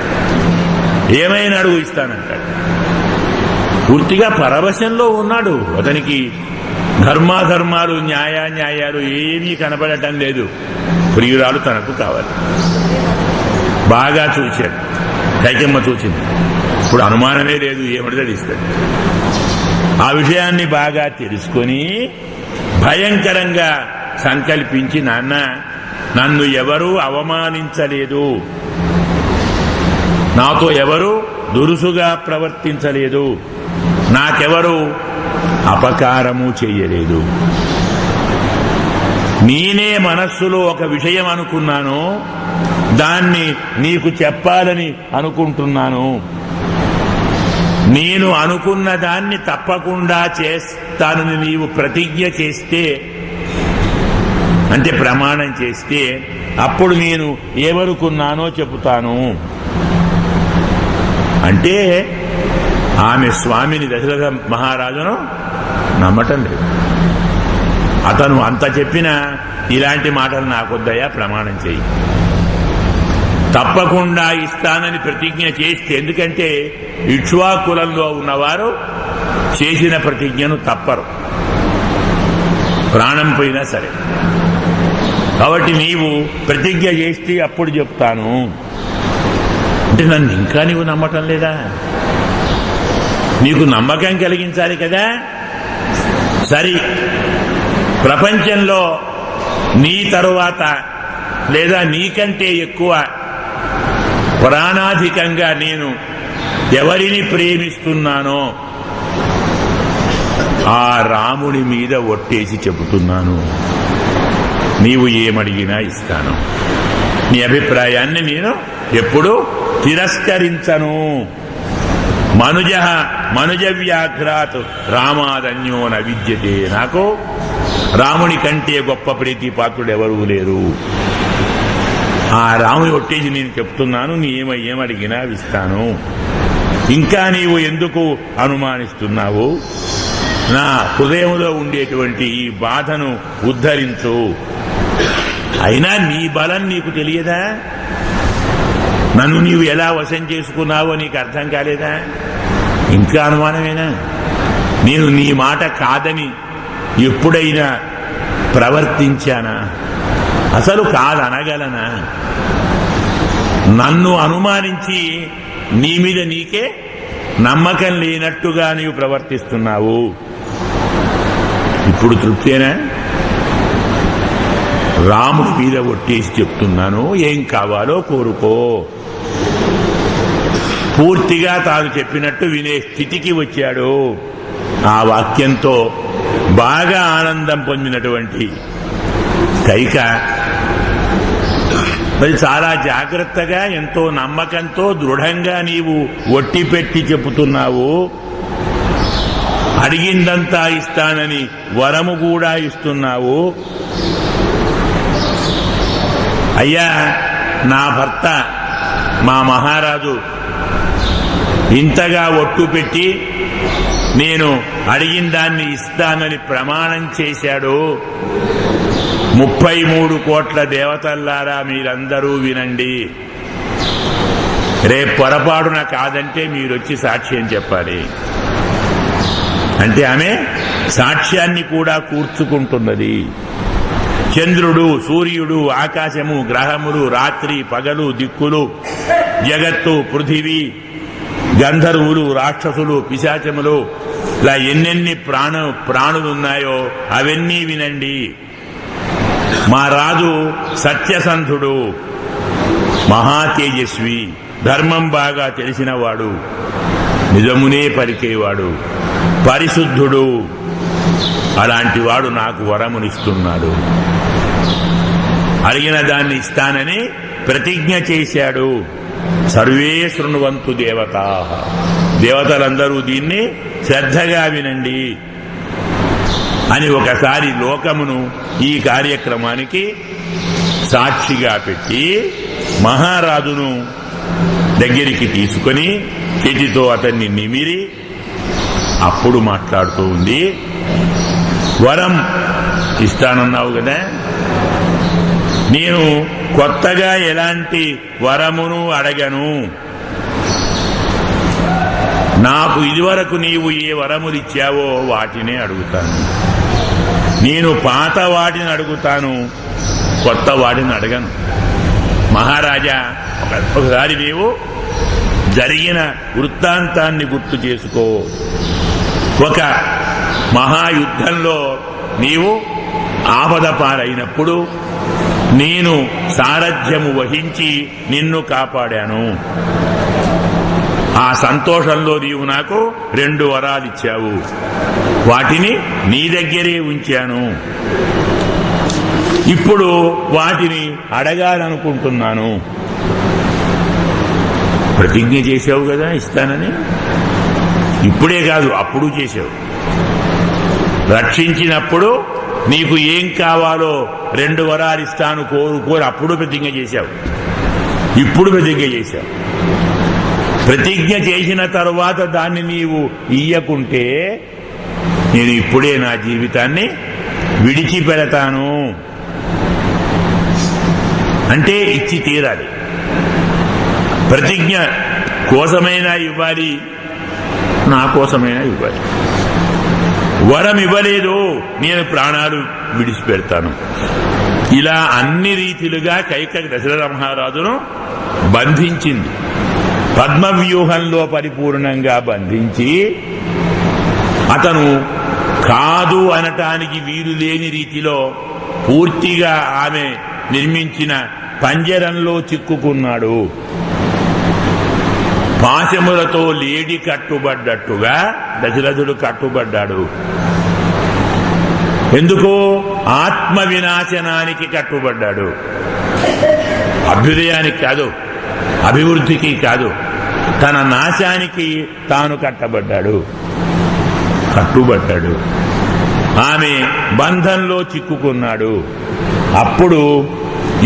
ఏమైనా అడుగు ఇస్తానంటాడు. పూర్తిగా పరవశంలో ఉన్నాడు. అతనికి ధర్మాధర్మాలు, న్యాయాన్యాయాలు ఏమీ కనపడటం లేదు. ప్రియురాలు తనకు కావాలి. బాగా చూశాడు. కైకమ్మ చూసింది. ఇప్పుడు అనుమానమే లేదు, ఏమడితే ఇస్తాడు. ఆ విషయాన్ని బాగా తెలుసుకొని భయంకరంగా సంకల్పించి, నాన్న నన్ను ఎవరూ అవమానించలేదు, నాతో ఎవరూ దురుసుగా ప్రవర్తించలేదు, నాకెవరు అపకారము చెయ్యలేదు. నేనే మనస్సులో ఒక విషయం అనుకున్నాను, దాన్ని నీకు చెప్పాలని అనుకుంటున్నాను. నేను అనుకున్న దాన్ని తప్పకుండా చేస్తానని నీవు ప్రతిజ్ఞ చేస్తే, అంటే ప్రమాణం చేస్తే, అప్పుడు నేను ఏమనుకున్నానో చెబుతాను. అంటే ఆమె స్వామిని దశరథ మహారాజును నమ్మటం లేదు. అతను అంత చెప్పినా ఇలాంటి మాటలు నాకొద్దయా, ప్రమాణం చేయి, తప్పకుండా ఇస్తానని ప్రతిజ్ఞ చేస్తే, ఎందుకంటే ఇక్ష్వాకులంలో ఉన్నవారు చేసిన ప్రతిజ్ఞను తప్పరు, ప్రాణం పోయినా సరే. కాబట్టి నీవు ప్రతిజ్ఞ చేస్తే అప్పుడు చెప్తాను. అంటే నన్ను ఇంకా నీవు నమ్మటం లేదా? నీకు నమ్మకం కలిగించాలి కదా. సరి, ప్రపంచంలో నీ తరువాత లేదా నీకంటే ఎక్కువ ప్రాణాధికంగా నేను ఎవరిని ప్రేమిస్తున్నానో ఆ రాముని మీద ఒట్టేసి చెబుతున్నాను, నీవు ఏమడిగినా ఇస్తాను. నీ అభిప్రాయాన్ని నేను ఎప్పుడూ తిరస్కరించను. మనుజ వ్యాఘ్రాత్ రామాదన్యో న విద్యతే. నాకు రాముని కంటే గొప్ప ప్రీతిపాత్రుడు ఎవరూ లేరు. ఆ రాముని ఒట్టేసి నేను చెప్తున్నాను, నీ ఏమడిగినా ఇస్తాను. ఇంకా నీవు ఎందుకు అనుమానిస్తున్నావు? నా హృదయంలో ఉండేటువంటి ఈ బాధను ఉద్ధరించు. అయినా నీ బలం నీకు తెలియదా? నన్ను నీవు ఎలా వశం చేసుకున్నావో నీకు అర్థం కాలేదా? ఇంకా అనుమానమేనా? నేను నీ మాట కాదని ఎప్పుడైనా ప్రవర్తించానా? అసలు కాదనగలనా? నన్ను అనుమానించి నీ మీద నీకే నమ్మకం లేనట్టుగా నీవు ప్రవర్తిస్తున్నావు. ఇప్పుడు తృప్తేనా? రాముడి మీద ఒట్టేసి చెప్తున్నాను, ఏం కావాలో కోరుకో. పూర్తిగా తాను చెప్పినట్టు వినే స్థితికి వచ్చాడు. ఆ వాక్యంతో బాగా ఆనందం పొందినటువంటి కైక మరి చాలా జాగ్రత్తగా, ఎంతో నమ్మకంతో, దృఢంగా నీవు ఒట్టి పెట్టి చెబుతున్నావు. అడిగిందంతా ఇస్తానని వరము కూడా ఇస్తున్నావు. అయ్యా, నా భర్త మా మహారాజు ఇంతగా ఒట్టు పెట్టి నేను అడిగిన దాన్ని ఇస్తానని ప్రమాణం చేశాడు. 33 కోట్ల దేవతల్లారా మీరందరూ వినండి. రేపు పొరపాటున కాదంటే మీరొచ్చి సాక్ష్యం చెప్పాలి. అంటే ఆమె సాక్ష్యాన్ని కూడా కూర్చుకుంటున్నది. చంద్రుడు, సూర్యుడు, ఆకాశము, గ్రహములు, రాత్రి పగలు, దిక్కులు, జగత్తు, పృథివీ, గంధర్వులు, రాక్షసులు, పిశాచములు, ఇలా ఎన్నెన్ని ప్రాణులున్నాయో అవన్నీ వినండి. మా రాజు సత్యసంధుడు, మహాతేజస్వి, ధర్మం బాగా తెలిసినవాడు, నిజమునే పలికేవాడు, పరిశుద్ధుడు. అలాంటి వాడు నాకు వరమునిస్తున్నాడు. అడిగిన దాన్ని ఇస్తానని ప్రతిజ్ఞ చేశాడు. సర్వే శృణ్వంతు దేవతా, దేవతలందరూ దీన్ని శ్రద్ధగా వినండి అని ఒకసారి లోకమును ఈ కార్యక్రమానికి సాక్షిగా పెట్టి మహారాజును దగ్గరికి తీసుకొని చేతితో అతన్ని నిమిరి అప్పుడు మాట్లాడుతూ ఉంది. వరం ఇస్తానన్నావు కదా, నేను కొత్తగా ఎలాంటి వరమును అడగను. నాకు ఇదివరకు నీవు ఏ వరములిచ్చావో వాటినే అడుగుతాను. నేను పాత వాటిని అడుగుతాను, కొత్త వాటిని అడగను. మహారాజా, ఒకసారి నీవు జరిగిన వృత్తాంతాన్ని గుర్తు చేసుకో. ఒక మహాయుద్ధంలో నీవు ఆపద పాలైనప్పుడు నేను సారథ్యము వహించి నిన్ను కాపాడాను. ఆ సంతోషంలో నీవు నాకు 2 వరాలు ఇచ్చావు, వాటిని నీ దగ్గరే ఉంచాను. ఇప్పుడు వాటిని అడగాలనుకుంటున్నాను. ప్రతిజ్ఞ చేశావు కదా ఇస్తానని. ఇప్పుడే కాదు, అప్పుడు చేశావు. రక్షించినప్పుడు నీకు ఏం కావాలో 2 వరాలు ఇస్తాను కోరు అప్పుడు ప్రతిజ్ఞ చేశావు. ఇప్పుడు ప్రతిజ్ఞ చేశావు. ప్రతిజ్ఞ చేసిన తరువాత దాన్ని నీవు ఇయ్యకుంటే నేను ఇప్పుడే నా జీవితాన్ని విడిచిపెడతాను అంటే ఇచ్చి తీరాలి. ప్రతిజ్ఞ కోసమైనా ఇవ్వాలి, నా కోసమైనా ఇవ్వాలి. వరం ఇవ్వలేదు, నేను ప్రాణాలు విడిచిపెడతాను. ఇలా అన్ని రీతిలుగా కైక దశరథ మహారాజును బంధించింది. పద్మవ్యూహంలో పరిపూర్ణంగా బంధించి అతను కాదు అనటానికి వీలు లేని రీతిలో పూర్తిగా ఆమె నిర్మించిన పంజరంలో చిక్కుకున్నాడు. పాశములతో లేడి కట్టుబడ్డట్టుగా దశరథుడు కట్టుబడ్డాడు. ఎందుకు? ఆత్మ వినాశనానికి కట్టుబడ్డాడు. అభ్యుదయానికి కాదు, అభివృద్ధికి కాదు, తన నాశానికి తాను కట్టుబడ్డాడు. ఆమె బంధంలో చిక్కుకున్నాడు. అప్పుడు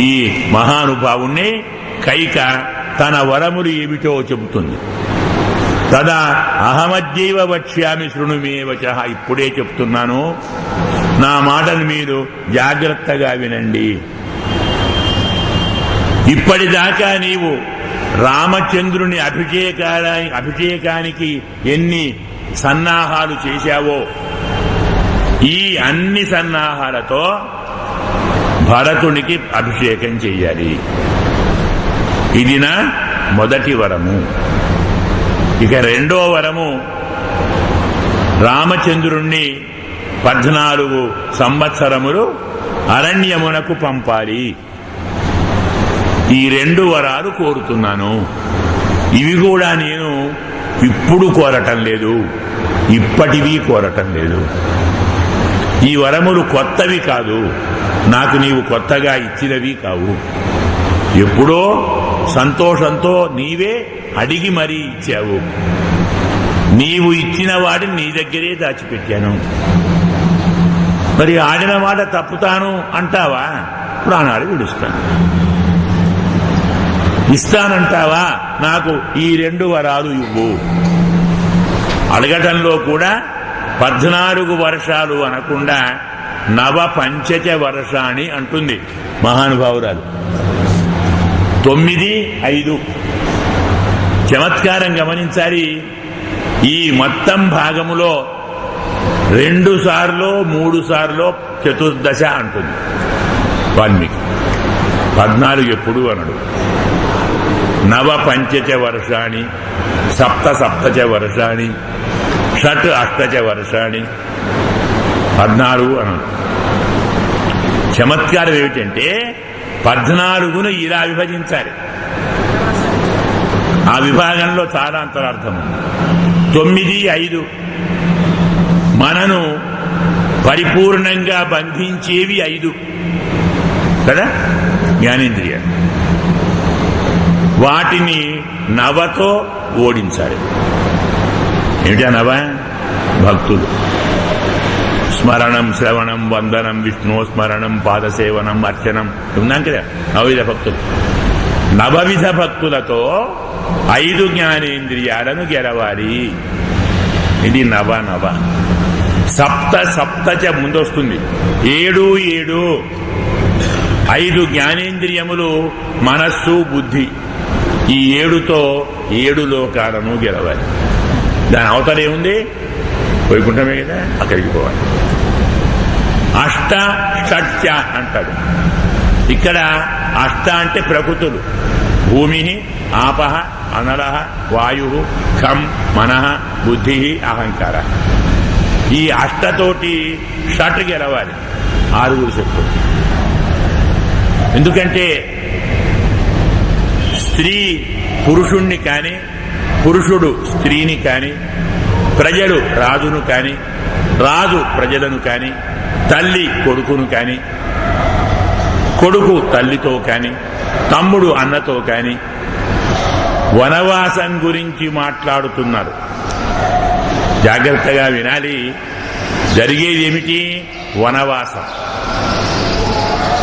ఈ మహానుభావుణ్ణి కైక తన వరములు ఏమిటో చెబుతుంది. తదా అహమద్యైవ వక్ష్యామి శృణుమే వచః. ఇప్పుడే చెప్తున్నాను, నా మాటను మీరు జాగ్రత్తగా వినండి. ఇప్పటిదాకా నీవు రామచంద్రుని అభిషేకానికి ఎన్ని సన్నాహాలు చేశావో, ఈ అన్ని సన్నాహాలతో భరతునికి అభిషేకం చెయ్యాలి. ఇది నా మొదటి వరము. ఇక 2వ వరము, రామచంద్రుణ్ణి 14 సంవత్సరములు అరణ్యమునకు పంపాలి. ఈ 2 వరాలు కోరుతున్నాను. ఇవి కూడా నేను ఇప్పుడు కోరటం లేదు, ఇప్పటివి కోరటం లేదు. ఈ వరములు కొత్తవి కాదు, నాకు నీవు కొత్తగా ఇచ్చినవి కావు. ఎప్పుడో సంతోషంతో నీవే అడిగి మరీ ఇచ్చావు. నీవు ఇచ్చిన వాడిని నీ దగ్గరే దాచిపెట్టాను. మరి ఆడిన మాట తప్పుతాను అంటావా? ప్రాణాలు విడుస్తాను. ఇస్తానంటావా? నాకు ఈ 2 వరాలు ఇవ్వు. అడగటంలో కూడా 14 వర్షాలు అనకుండా నవ పంచచ వర్షాణి అంటుంది మహానుభావురాలు. 9, 5 చమత్కారం గమనించాలి. ఈ మొత్తం భాగములో 2 సార్లు 3 సార్లు చతుర్దశ అంటుంది వాల్మీకి. 14 ఎప్పుడు అనడు. నవ పంచచ వర్షాణి, సప్త సప్తచ వర్షాణి, షట్ అష్టచ వర్షాణి, 14 అనడు. చమత్కారం ఏమిటంటే 14ను ఇలా విభజించాలి. ఆ విభాగంలో చాలా అంతరార్థం ఉంది. 9, 5 మనను పరిపూర్ణంగా బంధించేవి 5 కదా, జ్ఞానేంద్రియాలు. వాటిని నవతో ఓడించాలి. ఏమిటా నవ? భక్తులు. స్మరణం, శ్రవణం, వందనం, విష్ణు స్మరణం, పాదసేవనం, అర్చనం ఉన్నాం కదా, నవవిధ భక్తులు. నవవిధ భక్తులతో 5 జ్ఞానేంద్రియాలను గెలవాలి. ఇది నవ. సప్త సప్తచ ముందొస్తుంది. 7, 7 5 జ్ఞానేంద్రియములు, మనస్సు, బుద్ధి. ఈ 7తో 7 లోకాలను గెలవాలి. దాని అవతల ఏముంది? వైకుంఠమే కదా, అక్కడికి పోవాలి. అష్ట షట్చ అంటాడు. ఇక్కడ అష్ట అంటే ప్రకృతులు. భూమి, ఆపః, అనలః, వాయు, ఖం, మనః, బుద్ధి, అహంకార. ఈ అష్టతోటి షట్ గెలవాలి. 6 శక్తులు. ఎందుకంటే స్త్రీ పురుషుణ్ణి కానీ, పురుషుడు స్త్రీని కాని, ప్రజలు రాజును కాని, రాజు ప్రజలను కాని, తల్లి కొడుకును కాని, కొడుకు తల్లితో కాని, తమ్ముడు అన్నతో కాని వనవాసం గురించి మాట్లాడుతున్నారు. జాగ్రత్తగా వినాలి. జరిగేది ఏమిటి? వనవాసం.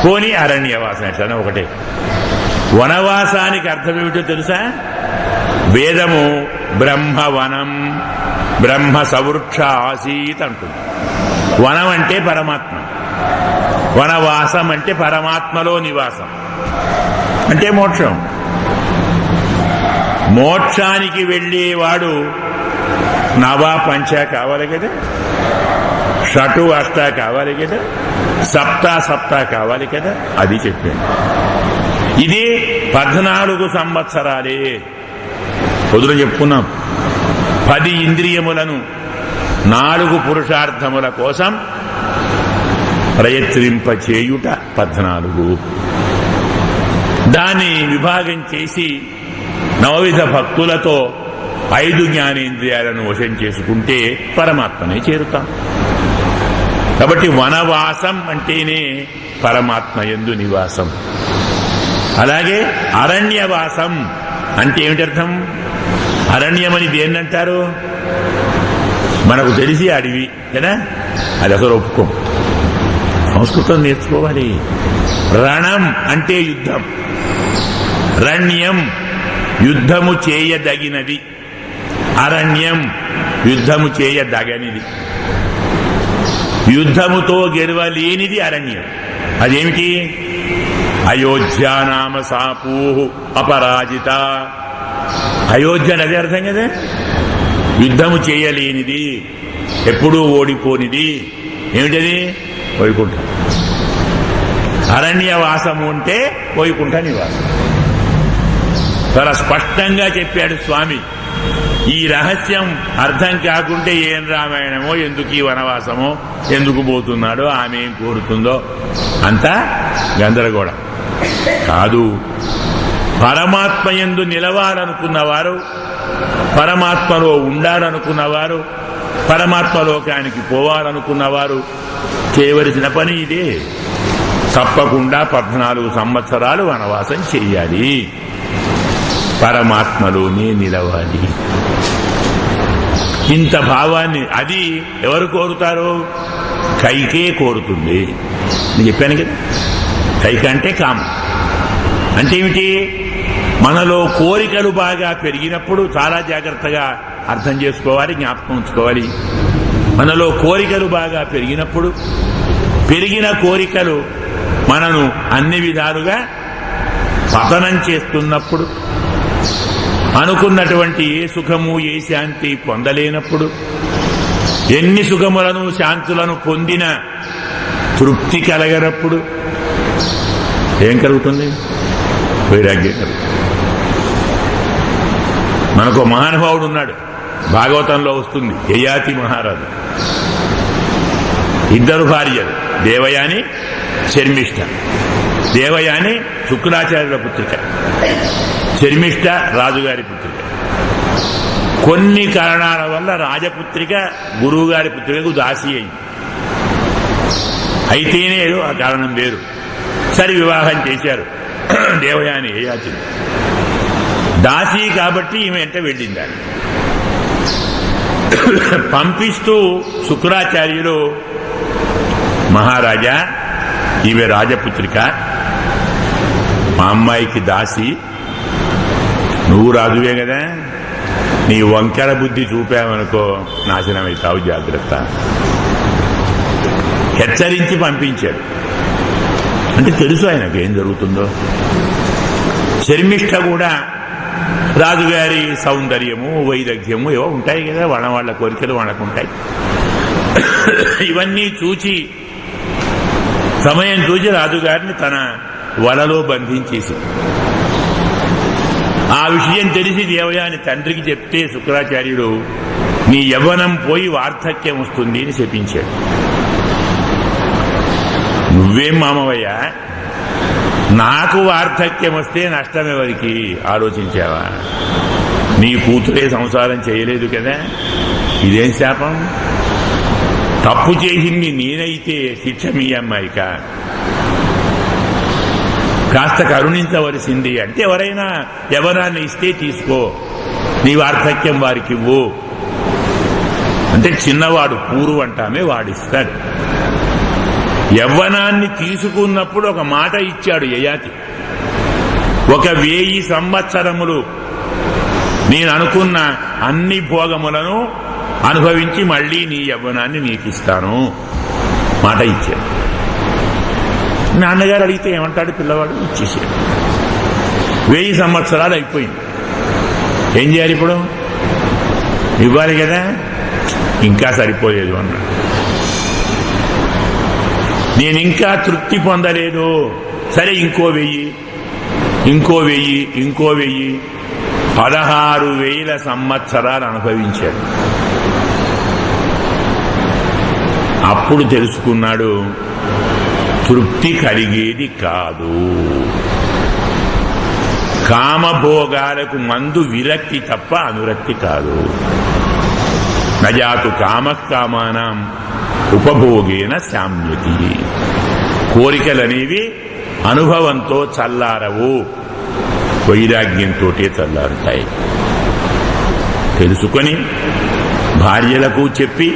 పోనీ అరణ్యవాసం, ఎట్లనే ఒకటే. వనవాసానికి అర్థం ఏమిటో తెలుసా? వేదము బ్రహ్మవనం బ్రహ్మ సవృక్ష ఆసీత్ అంటుంది. వనం అంటే పరమాత్మ, వనవాసం అంటే పరమాత్మలో నివాసం, అంటే మోక్షం. మోక్షానికి వెళ్ళేవాడు నవా పంచ కావాలి కదా, షటు అష్ట కావాలి కదా, సప్తా కావాలి కదా. అది చెప్పాను. ఇది 14 సంవత్సరాలే. పొదులు చెప్పుకున్నాం. 10 ఇంద్రియములను 4 పురుషార్థముల కోసం ప్రయత్నింపచేయుట 14. దాన్ని విభాగం చేసి 9 భక్తులతో 5 జ్ఞానేంద్రియాలను వశం చేసుకుంటే పరమాత్మనే చేరుతాం. కాబట్టి వనవాసం అంటేనే పరమాత్మ యందు నివాసం. అలాగే అరణ్యవాసం అంటే ఏమిటర్థం? అరణ్యమని దేన్నంటారు? మనకు తెలిసి అడవి కదా, అది అసలు ఒప్పుకోం. సంస్కృతం నేర్చుకోవాలి. రణం అంటే యుద్ధం, రణ్యం యుద్ధము చేయదగినది, అరణ్యం యుద్ధము చేయదగనిది, యుద్ధముతో గెలవలేనిది అరణ్యం. అదేమిటి? అయోధ్యానామ సాపూ అపరాజిత. అయోధ్య నది అర్థం కదా, యుద్ధము చేయలేనిది, ఎప్పుడూ ఓడిపోనిది. ఏమిటది? వైకుంఠం. అరణ్యవాసము అంటే వైకుంఠ నివాసం. చాలా స్పష్టంగా చెప్పాడు స్వామి. ఈ రహస్యం అర్థం కాకుంటే ఏం రామాయణమో, ఎందుకు ఈ వనవాసమో, ఎందుకు పోతున్నాడో, ఆమె ఏం కోరుతుందో, అంతా గందరగోళం. కాదు, పరమాత్మ యందు నిలవాలనుకున్నవారు, పరమాత్మలో ఉండాలనుకున్నవారు, పరమాత్మలోకానికి పోవాలనుకున్నవారు చేయవలసిన పని ఇదే. తప్పకుండా 14 సంవత్సరాలు వనవాసం చెయ్యాలి, పరమాత్మలోనే నిలవాలి. ఇంత భావాన్ని అది ఎవరు కోరుతారు? కైకే కోరుతుంది. నేను చెప్పాను కదా, కైక అంటే కామం. అంటే ఏమిటి? మనలో కోరికలు బాగా పెరిగినప్పుడు చాలా జాగ్రత్తగా అర్థం చేసుకోవాలి, జ్ఞాపకం ఉంచుకోవాలి. మనలో కోరికలు బాగా పెరిగినప్పుడు, పెరిగిన కోరికలు మనను అన్ని విధాలుగా పతనం చేస్తున్నప్పుడు, అనుకున్నటువంటి ఏ సుఖము ఏ శాంతి పొందలేనప్పుడు, ఎన్ని సుఖములను శాంతులను పొందిన తృప్తి కలగనప్పుడు ఏం కలుగుతుంది? వైరాగ్యం కలుగుతుంది. మనకు మహానుభావుడు ఉన్నాడు, భాగవతంలో వస్తుంది, యయాతి మహారాజు. 2 భార్యలు, దేవయాని శర్మిష్ఠ. దేవయాని శుక్రాచార్యుల పుత్రిక, శర్మిష్ఠ రాజుగారి పుత్రిక. కొన్ని కారణాల వల్ల రాజపుత్రిక గురువుగారి పుత్రికకు దాసి అయింది. అయితేనే ఏదో ఆ కారణం వేరు. సరి వివాహం చేశారు దేవయాని యయాతిని. దాసి కాబట్టి ఈమె వెంట వెళ్ళింది. పంపిస్తూ శుక్రాచార్యులు, మహారాజా ఈమె రాజపుత్రిక, మా అమ్మాయికి దాసి, నువ్వు రాజువే కదా, నీ వంకర బుద్ధి చూపావనుకో నాశనమవుతావు, జాగ్రత్త. హెచ్చరించి పంపించాడు. అంటే తెలుసు ఆయనకు ఏం జరుగుతుందో. శర్మిష్ఠ కూడా రాజుగారి సౌందర్యము వైదగ్ధ్యము ఏవో ఉంటాయి కదా, వాళ్ళ కోరికలు వాళ్ళకుంటాయి. ఇవన్నీ చూచి సమయం చూసి రాజుగారిని తన వలలో బంధించేసి, ఆ విషయం తెలిసి దేవయాని తండ్రికి చెప్తే శుక్రాచార్యుడు నీ యవ్వనం పోయి వార్ధక్యం వస్తుంది అని శపించాడు. నువ్వేం మామవయ్యా, నాకు వార్ధక్యం వస్తే నష్టం ఎవరికి ఆలోచించావా? నీ కూతురే సంసారం చేయలేదు కదా, ఇదేం శాపం? తప్పు చేసింది నేనైతే శిక్ష మీ అమ్మాయిక, కాస్త కరుణించవలసింది అంటే ఎవరైనా యవ్వనాన్ని ఇస్తే తీసుకో, నీ వార్ధక్యం వారికి ఇవ్వు అంటే చిన్నవాడు పూరు అంటామే వాడిస్తాడు. యవ్వనాన్ని తీసుకున్నప్పుడు ఒక మాట ఇచ్చాడు యయాతి, 1000 సంవత్సరములు నేను అనుకున్న అన్ని భోగములను అనుభవించి మళ్లీ నీ యవ్వనాన్ని నీకిస్తాను మాట ఇచ్చాడు. నాన్నగారు అడిగితే ఏమంటాడు పిల్లవాడు? ఇచ్చేసాడు. 1000 సంవత్సరాలు అయిపోయింది, ఏం చేయాలి ఇప్పుడు? ఇవ్వాలి కదా, ఇంకా సరిపోలేదు అన్నాడు. నేనింకా తృప్తి పొందలేదు, సరే ఇంకో 1000, ఇంకో 1000, ఇంకో 1000, 16,000 సంవత్సరాలు అనుభవించాడు. అప్పుడు తెలుసుకున్నాడు తృప్తి కలిగేది కాదు, కామభోగాలకు మందు విరక్తి తప్ప అనురక్తి కాదు. నజాతు కామకామానాం ఉపభోగేన శామ్యతి. కోరికలనేవి అనుభవంతో చల్లారవు, వైరాగ్యంతో చల్లారుతాయి. తెలుసుకొని భార్యలకు చెప్పి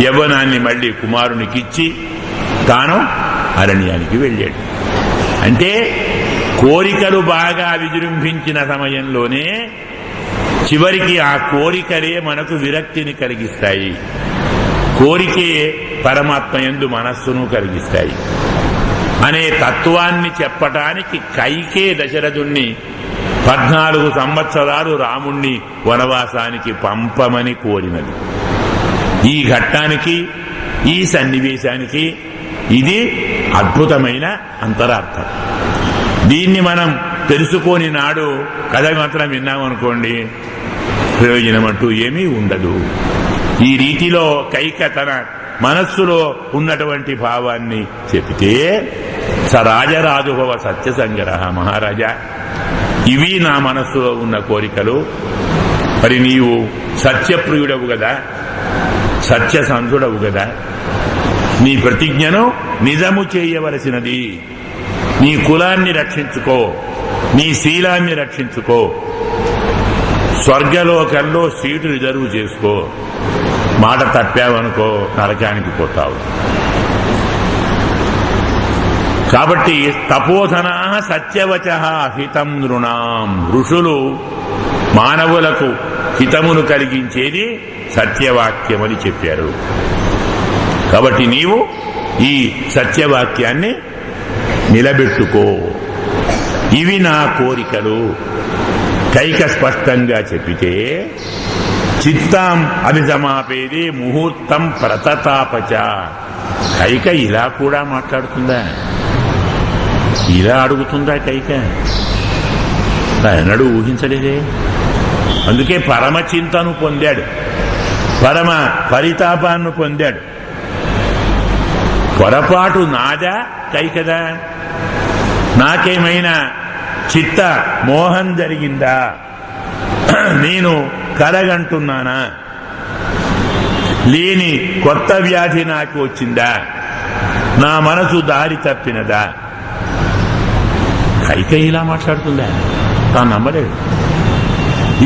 యవ్వనాన్ని మళ్లీ కుమారునికిచ్చి తాను అరణ్యానికి వెళ్ళాడు. అంటే కోరికలు బాగా విజృంభించిన సమయంలోనే చివరికి ఆ కోరికలే మనకు విరక్తిని కలిగిస్తాయి, కోరికే పరమాత్మ యందు మనస్సును కలిగిస్తాయి అనే తత్వాన్ని చెప్పటానికి కైకే దశరథుణ్ణి 14 సంవత్సరాలు రాముణ్ణి వనవాసానికి పంపమని కోరినది. ఈ ఘట్టానికి, ఈ సన్నివేశానికి ఇది అద్భుతమైన అంతరార్థం. దీన్ని మనం తెలుసుకోని నాడు కథ మాత్రం విన్నామనుకోండి, ప్రయోజనం అంటూ ఏమీ ఉండదు. ఈ రీతిలో కైక తన మనస్సులో ఉన్నటువంటి భావాన్ని చెబితే, సరాజరాజుభవ సత్యసంగ్రహ, మహారాజా ఇవి నా మనస్సులో ఉన్న కోరికలు, మరి నీవు సత్యప్రియుడవు కదా, సత్యసంధుడవు కదా, నీ ప్రతిజ్ఞను నిజము చేయవలసినది. నీ కులాన్ని రక్షించుకో, నీ శీలాన్ని రక్షించుకో, స్వర్గలోకంలో సీటు రిజర్వ్ చేసుకో, మాట తప్పావనుకో నరకానికి పోతావు. కాబట్టి తపోధనా సత్యవచ హితం నృణాం, ఋషులు మానవులకు హితమును కలిగించేది సత్యవాక్యమని చెప్పారు. కాబట్టి నీవు ఈ సత్యవాక్యాన్ని నిలబెట్టుకో, ఇవి నా కోరికలు కైక స్పష్టంగా చెప్పితే, చిత్తాం అభిసమాపేది ముహూర్తం ప్రతతాపచ. కైక ఇలా కూడా మాట్లాడుతుందా, ఇలా అడుగుతుందా కైక? ఎన్నడూ ఊహించలేదే. అందుకే పరమ చింతను పొందాడు, పరమ పరితాపాన్ని పొందాడు. పొరపాటు నాదా కైకదా? నాకేమైనా చిత్త మోహం జరిగిందా? నేను కలగంటున్నానా? లేని కొత్త వ్యాధి నాకు వచ్చిందా? నా మనసు దారి తప్పినదా? కైక ఇలా మాట్లాడుతుందా? తాను నమ్మలేడు.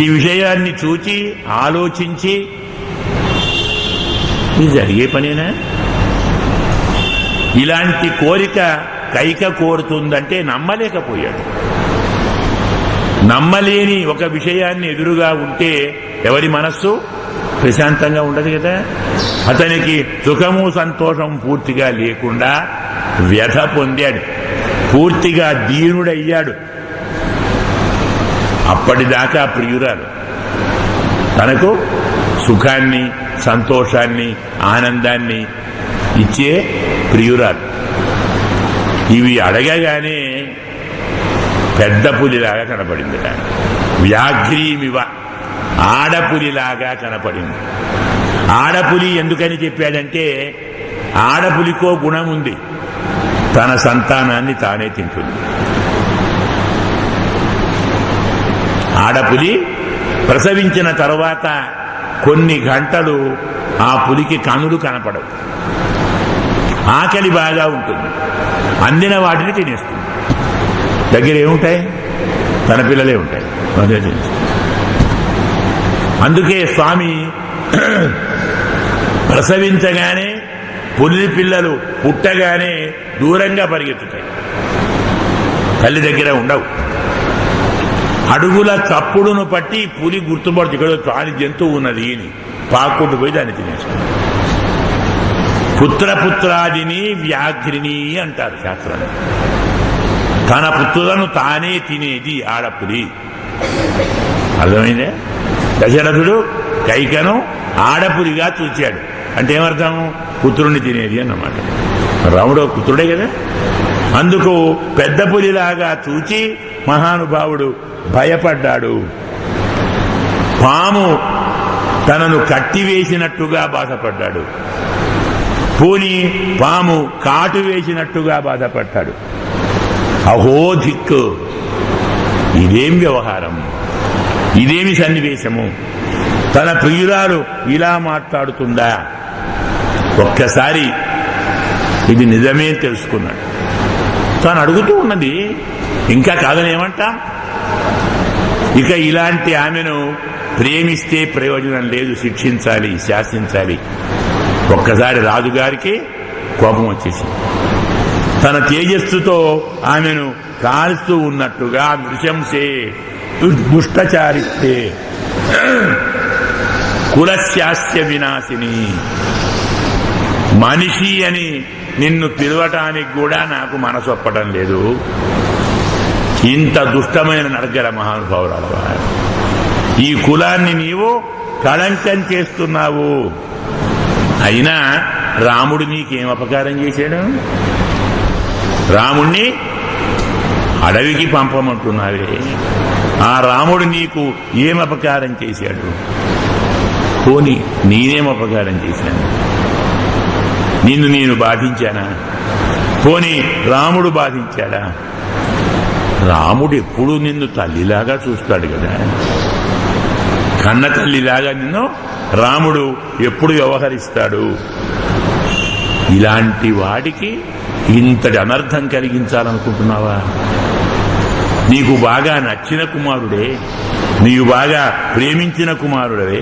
ఈ విషయాన్ని చూచి ఆలోచించి ఇది జరిగే పనేనా? ఇలాంటి కోరిక కైక కోరుతుందంటే నమ్మలేకపోయాడు. నమ్మలేని ఒక విషయాన్ని ఎదురుగా ఉంటే ఎవరి మనస్సు ప్రశాంతంగా ఉండదు కదా. అతనికి సుఖము సంతోషం పూర్తిగా లేకుండా వ్యధ పొందాడు, పూర్తిగా దీనుడయ్యాడు. అప్పటిదాకా ప్రియురాలు తనకు సుఖాన్ని, సంతోషాన్ని, ఆనందాన్ని ఇచ్చే ప్రియురాలు. ఇవి అడగగానే పెద్ద పులిలాగా కనపడింది. వ్యాఘ్రీమివ, ఆడపులిలాగా కనపడింది. ఆడపులి ఎందుకని చెప్పాడంటే, ఆడపులికో గుణం ఉంది, తన సంతానాన్ని తానే తింటుంది. ఆడపులి ప్రసవించిన తర్వాత కొన్ని గంటలు ఆ పులికి కనులు కనపడవు, ఆకలి బాగా ఉంటుంది, అందిన వాటిని తినేస్తుంది. దగ్గర ఏముంటాయి? తన పిల్లలే ఉంటాయి, అదే తినేస్తుంది. అందుకే స్వామి ప్రసవించగానే పులి పిల్లలు పుట్టగానే దూరంగా పరిగెత్తుతాయి, తల్లి దగ్గర ఉండవు. అడుగుల చప్పుడును పట్టి పులి గుర్తుపడుతు, ఇక్కడ తాని జంతువు ఉన్నది అని పాక్కుంటూ పోయి దాన్ని తినేస్తుంది. పుత్రపుత్రాదిని వ్యాఘ్రిని అంటారు శాస్త్రాలు. తన పుత్రులను తానే తినేది ఆడపులి. అర్థమైందే? దశరథుడు కైకను ఆడపులిగా చూచాడు అంటే ఏమర్థం? పుత్రుణ్ణి తినేది అన్నమాట. రాముడు పుత్రుడే కదా. అందుకు పెద్ద పులిలాగా చూచి మహానుభావుడు భయపడ్డాడు. పాము తనను కట్టివేసినట్టుగా బాధపడ్డాడు, పూని పాము కాటు వేసినట్టుగా బాధపడ్డాడు. అహో దిక్కు, ఇదేం వ్యవహారం, ఇదేమి సన్నివేశము, తన ప్రియురాలు ఇలా మాట్లాడుతుందా? ఒక్కసారి ఇది నిజమే తెలుసుకున్నాడు. తాను అడుగుతూ ఉన్నది, ఇంకా కాదని ఏమంటా? ఇక ఇలాంటి ఆమెను ప్రేమిస్తే ప్రయోజనం లేదు, శిక్షించాలి, శాసించాలి. ఒక్కసారి రాజుగారికి కోపం వచ్చేసింది. తన తేజస్సుతో ఆమెను కాల్స్తూ ఉన్నట్టుగా నృశంసే దుష్టచారిత్తే కులస్యాస్య వినాశిని, మనిషి అని నిన్ను పిలవటానికి కూడా నాకు మనసు ఒప్పటం లేదు. ఇంత దుష్టమైన నడగల మహానుభావురాలవా, ఈ కులాన్ని నీవు కళంకం చేస్తున్నావు. అయినా రాముడు నీకేం అపకారం చేశాడు? రాముణ్ణి అడవికి పంపమంటున్నావే, ఆ రాముడు నీకు ఏం అపకారం చేశాడు? పోనీ నేనేం అపకారం చేశాను? నిన్ను నేను బాధించానా? పోనీ రాముడు బాధించాడా? రాముడు ఎప్పుడూ నిన్ను తల్లిలాగా చూస్తాడు కదా, కన్న తల్లిలాగా నిన్ను రాముడు ఎప్పుడు వ్యవహరిస్తాడు. ఇలాంటి వాడికి ఇంతటి అనర్థం కలిగించాలనుకుంటున్నావా? నీకు బాగా నచ్చిన కుమారుడే, నీవు బాగా ప్రేమించిన కుమారుడే,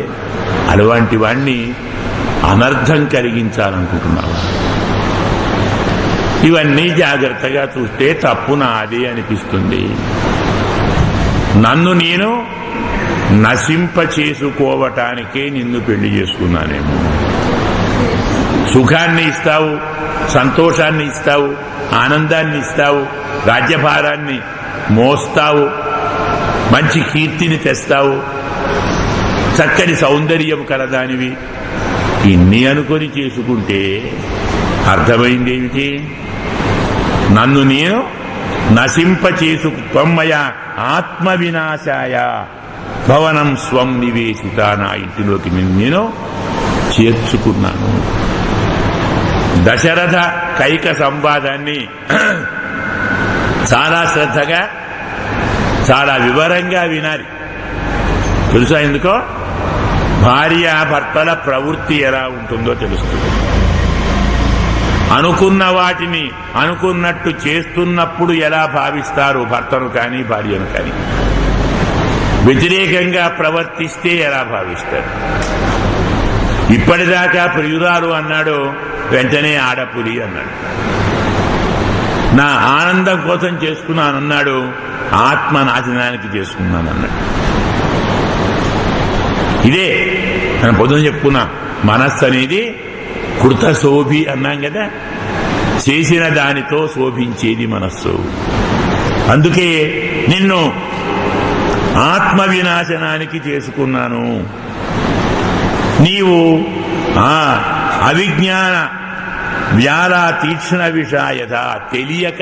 అలాంటి వాణ్ణి అనర్థం కలిగించాలనుకుంటున్నావా? ఇవన్నీ జాగ్రత్తగా చూస్తే తప్పు నాదే అనిపిస్తుంది. నన్ను నేను నశింప చేసుకోవటానికే నిన్ను పెళ్లి చేసుకున్నానేమో. సుఖాన్ని ఇస్తావు, సంతోషాన్ని ఇస్తావు, ఆనందాన్ని ఇస్తావు, రాజ్యభారాన్ని మోస్తావు, మంచి కీర్తిని తెస్తావు, చక్కని సౌందర్యం కలదానివి. ఇన్ని అనుకొని చేసుకుంటే అర్థమైందేమిటి? నన్ను నేను నశింప చేసుమయ ఆత్మ వినాశాయ భవనం స్వం నివేశిత, నా ఇంటిలోకి నేను చేర్చుకున్నాను. దశరథ కైక సంవాదాన్ని చాలా శ్రద్ధగా, చాలా వివరంగా వినాలి. తెలుసా ఎందుకో? భార్య భర్తల ప్రవృత్తి ఎలా ఉంటుందో తెలుస్తుంది. అనుకున్న వాటిని అనుకున్నట్టు చేస్తున్నప్పుడు ఎలా భావిస్తారు భర్తను కానీ భార్యను కానీ, వ్యతిరేకంగా ప్రవర్తిస్తే ఎలా భావిస్తారు. ఇప్పటిదాకా ప్రియురాలు అన్నాడు, వెంటనే ఆడపులి అన్నాడు. నా ఆనందం కోసం చేసుకున్నానన్నాడు, ఆత్మ నాశనానికి చేసుకున్నానన్నాడు. ఇదే మనం పొద్దున చెప్పుకున్నా, మనస్సు అనేది కృత శోభి అన్నాం కదా, చేసిన దానితో శోభించేది మనస్సు. అందుకే నిన్ను ఆత్మ వినాశనానికి చేసుకున్నాను. నీవు అవిజ్ఞాన వ్యాల తీక్ష్ణ విషాయత, తెలియక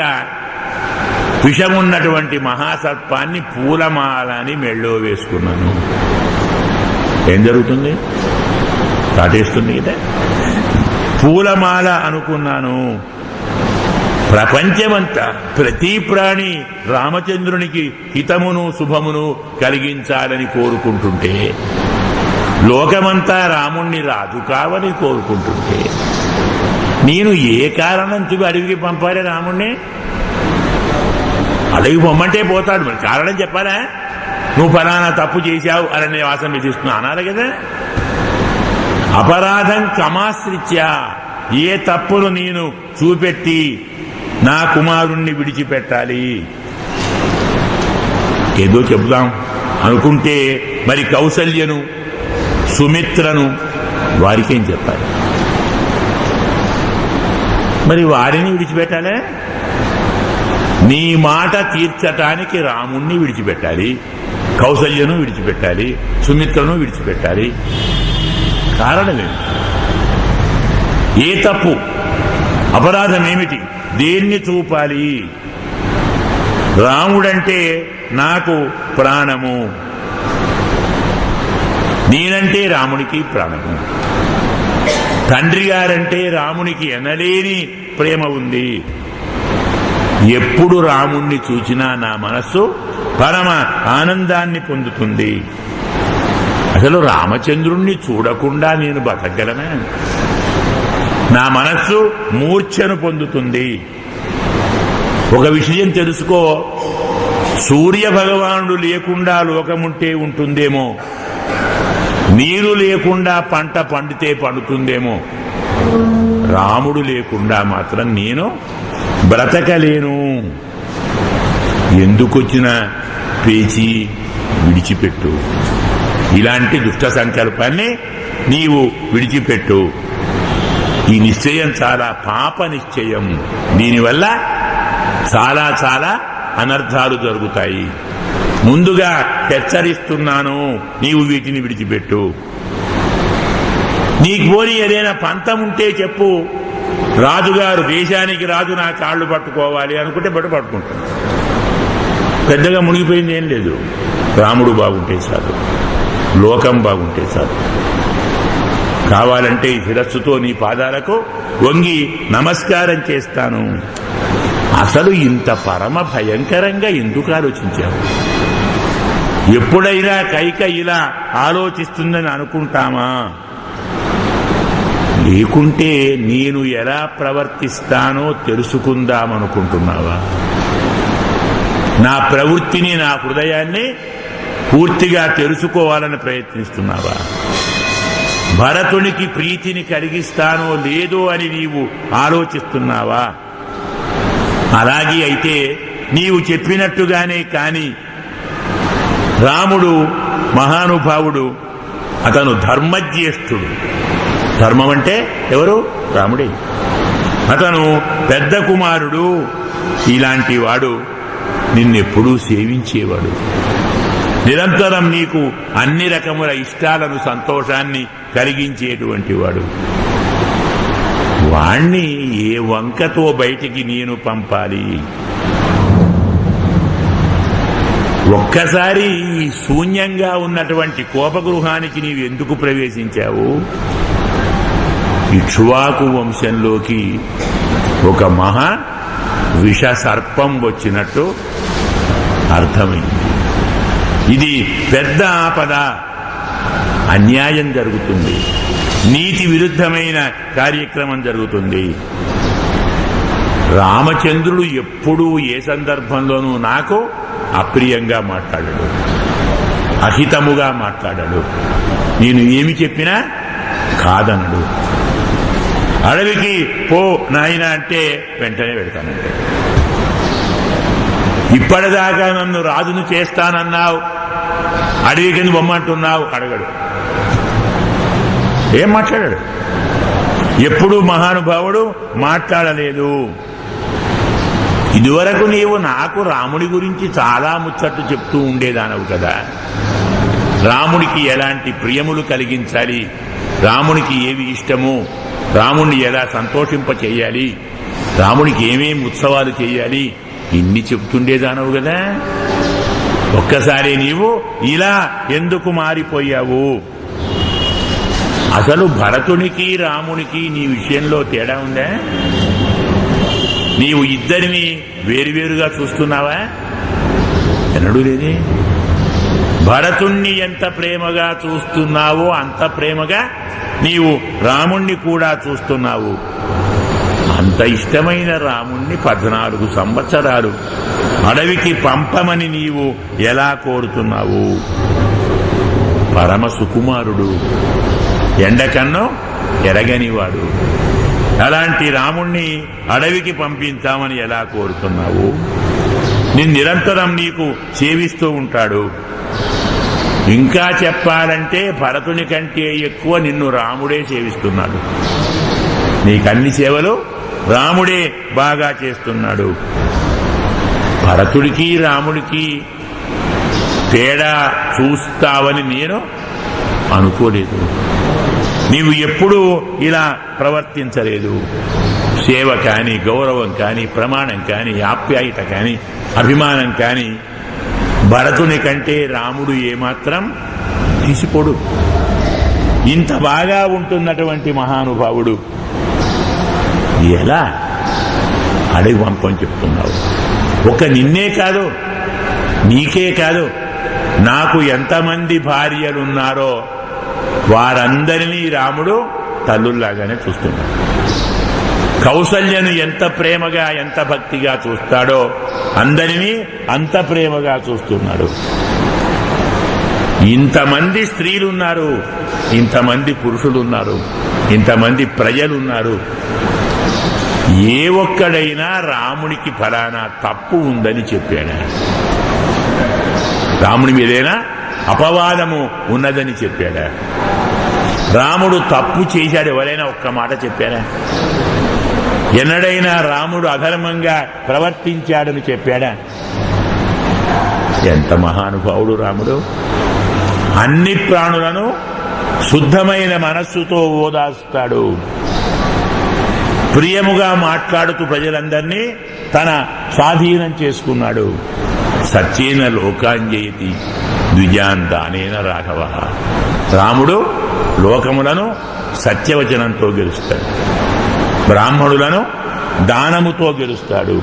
విషమున్నటువంటి మహాసర్పాన్ని పూలమాలని మెళ్ళో వేసుకున్నాను. ఏం జరుగుతుంది? కాటేస్తుంది కదా. పూలమాల అనుకున్నాను, ప్రపంచమంతా ప్రతి ప్రాణి రామచంద్రునికి హితమును శుభమును కలిగించాలని కోరుకుంటుంటే, లోకమంతా రాముణ్ణి రాజు కావని కోరుకుంటుంటే, నేను ఏ కారణం చూపి అడవికి పంపాలి రాముణ్ణి? అడవికి పొమ్మంటే పోతాడు, మరి కారణం చెప్పాలా? నువ్వు ఫలానా తప్పు చేశావు అనే వాసన విధిస్తున్నా అనాలి కదా. అపరాధం కమాశ్రిత్య, ఏ తప్పును నేను చూపెట్టి నా కుమారుణ్ణి విడిచిపెట్టాలి? ఏదో చెబుదాం అనుకుంటే మరి కౌసల్యను సుమిత్రను వారికేం చెప్పాలి? మరి వారిని విడిచిపెట్టాలే? నీ మాట తీర్చటానికి రాముణ్ణి విడిచిపెట్టాలి, కౌసల్యను విడిచిపెట్టాలి, సుమిత్రను విడిచిపెట్టాలి. కారణమేమి? ఏ తప్పు, అపరాధం ఏమిటి? దేన్ని చూపాలి? రాముడంటే నాకు ప్రాణము, నేనంటే రామునికి ప్రాణము. తండ్రి గారంటే రామునికి ఎనలేని ప్రేమ ఉంది. ఎప్పుడు రాముణ్ణి చూచినా నా మనస్సు పరమ ఆనందాన్ని పొందుతుంది. అసలు రామచంద్రుణ్ణి చూడకుండా నేను బతకగలనా? నా మనస్సు మూర్ఛను పొందుతుంది. ఒక విషయం తెలుసుకో, సూర్య భగవానుడు లేకుండా లోకముంటే ఉంటుందేమో, నీరు లేకుండా పంట పండితే పండుతుందేమో, రాముడు లేకుండా మాత్రం నేను బ్రతకలేను. ఎందుకొచ్చిన పేచి విడిచిపెట్టు. ఇలాంటి దుష్ట సంకల్పాన్ని నీవు విడిచిపెట్టు. ఈ నిశ్చయం చాలా పాప నిశ్చయం. దీనివల్ల చాలా చాలా అనర్థాలు జరుగుతాయి. ముందుగా హెచ్చరిస్తున్నాను, నీవు వీటిని విడిచిపెట్టు. నీకు పోని ఏదైనా పంతం ఉంటే చెప్పు. రాజుగారు, దేశానికి రాజు నా కాళ్ళు పట్టుకోవాలి అనుకుంటే పట్టుకుంటాను. పెద్దగా మునిగిపోయింది ఏం లేదు. రాముడు బాగుంటే చాలు, లోకం బాగుంటే చాలు. కావాలంటే ఈ శిరస్సుతో నీ పాదాలకు వంగి నమస్కారం చేస్తాను. అసలు ఇంత పరమ భయంకరంగా ఎందుకు ఆలోచించావు? ఎప్పుడైనా కైక ఇలా ఆలోచిస్తుందని అనుకుంటామా? లేకుంటే నేను ఎలా ప్రవర్తిస్తానో తెలుసుకుందామనుకుంటున్నావా? నా ప్రవృత్తిని, నా హృదయాన్ని పూర్తిగా తెలుసుకోవాలని ప్రయత్నిస్తున్నావా? భరతునికి ప్రీతిని కలిగిస్తానో లేదో అని నీవు ఆలోచిస్తున్నావా? అలాగే అయితే నీవు చెప్పినట్టుగానే కాని రాముడు మహానుభావుడు, అతను ధర్మజ్యేష్ఠుడు. ధర్మం అంటే ఎవరు? రాముడే. అతను పెద్ద కుమారుడు. ఇలాంటి వాడు నిన్నెప్పుడూ సేవించేవాడు. నిరంతరం నీకు అన్ని రకముల ఇష్టాలను, సంతోషాన్ని కలిగించేటువంటి వాడు. వాణ్ణి ఏ వంకతో బయటికి నేను పంపాలి? ఒక్కసారి ఈ శూన్యంగా ఉన్నటువంటి కోపగృహానికి నీవు ఎందుకు ప్రవేశించావు? ఇక్ష్వాకు వంశంలోకి ఒక మహా విష సర్పం వచ్చినట్టు అర్థమైంది. ఇది పెద్ద ఆపద. అన్యాయం జరుగుతుంది, నీతి విరుద్ధమైన కార్యక్రమం జరుగుతుంది. రామచంద్రుడు ఎప్పుడూ ఏ సందర్భంలోనూ నాకు అప్రియంగా మాట్లాడాడు, అహితముగా మాట్లాడాడు. నేను ఏమి చెప్పినా కాదనడు. అడవికి పో నాయన అంటే వెంటనే వెళ్తానంటే. ఇప్పటిదాకా నన్ను రాజును చేస్తానన్నావు, అడవికి బొమ్మంటున్నావు, అడగడు. ఏం మాట్లాడాడు? ఎప్పుడు మహానుభావుడు మాట్లాడలేదు. ఇదివరకు నీవు నాకు రాముడి గురించి చాలా ముచ్చట్లు చెప్తూ ఉండేదానవు కదా. రాముడికి ఎలాంటి ప్రియములు కలిగించాలి, రాముడికి ఏవి ఇష్టమో, రాముడిని ఎలా సంతోషింప చేయాలి, రాముడికి ఏమేమి ఉత్సవాలు చేయాలి, ఇన్ని చెప్తుండేదానవు కదా. ఒక్కసారి నీవు ఇలా ఎందుకు మారిపోయావు? అసలు భరతునికి రామునికి నీ విషయంలో తేడా ఉందా? నీవు ఇద్దరిని వేరువేరుగా చూస్తున్నావా? ఎన్నడూ లేదే. భరతుణ్ణి ఎంత ప్రేమగా చూస్తున్నావో అంత ప్రేమగా నీవు రాముణ్ణి కూడా చూస్తున్నావు. అంత ఇష్టమైన రాముణ్ణి 14 సంవత్సరాలు అడవికి పంపమని నీవు ఎలా కోరుతున్నావు? పరమ సుకుమారుడు, ఎండకన్నో ఎరగనివాడు. అలాంటి రాముణ్ణి అడవికి పంపించామని ఎలా కోరుతున్నావు? నిరంతరం నీకు సేవిస్తూ ఉంటాడు. ఇంకా చెప్పాలంటే భరతుని కంటే ఎక్కువ నిన్ను రాముడే సేవిస్తున్నాడు. నీకన్ని సేవలు రాముడే బాగా చేస్తున్నాడు. భరతుడికి రాముడికి తేడా చూస్తావని నేను అనుకోలేదు. నీవు ఎప్పుడూ ఇలా ప్రవర్తించలేదు. సేవ కానీ, గౌరవం కానీ, ప్రమాణం కానీ, ఆప్యాయత కానీ, అభిమానం కానీ భరతుని కంటే రాముడు ఏమాత్రం తీసిపోడు. ఇంత బాగా ఉంటున్నటువంటి మహానుభావుడు ఎలా అడవి పంపని చెప్తున్నావు? ఒక నిన్నే కాదు, నీకే కాదు, నాకు ఎంతమంది భార్యలున్నారో వారందరినీ రాముడు తల్లుల్లాగానే చూస్తున్నాడు. కౌసల్యను ఎంత ప్రేమగా, ఎంత భక్తిగా చూస్తాడో అందరినీ అంత ప్రేమగా చూస్తున్నాడు. ఇంతమంది స్త్రీలున్నారు, ఇంతమంది పురుషులున్నారు, ఇంతమంది ప్రజలున్నారు. ఏ ఒక్కడైనా రామునికి ఫలానా తప్పు ఉందని చెప్పాడా? రాముని మీదైనా అపవాదము ఉన్నదని చెప్పాడా? రాముడు తప్పు చేశాడు ఎవరైనా ఒక్క మాట చెప్పారా? ఎన్నడైనా రాముడు అధర్మంగా ప్రవర్తించాడని చెప్పాడా? ఎంత మహానుభావుడు రాముడు! అన్ని ప్రాణులను శుద్ధమైన మనస్సుతో ఓదాస్తాడు. ప్రియముగా మాట్లాడుతూ ప్రజలందరినీ తన స్వాధీనం చేసుకున్నాడు. సత్యేన లోకాంజయతి ద్విజాన్ దానేన రాఘవ. రాముడు లోకములను సత్యవచనంతో గెలుస్తాడు, బ్రాహ్మణులను దానముతో గెలుస్తాడు.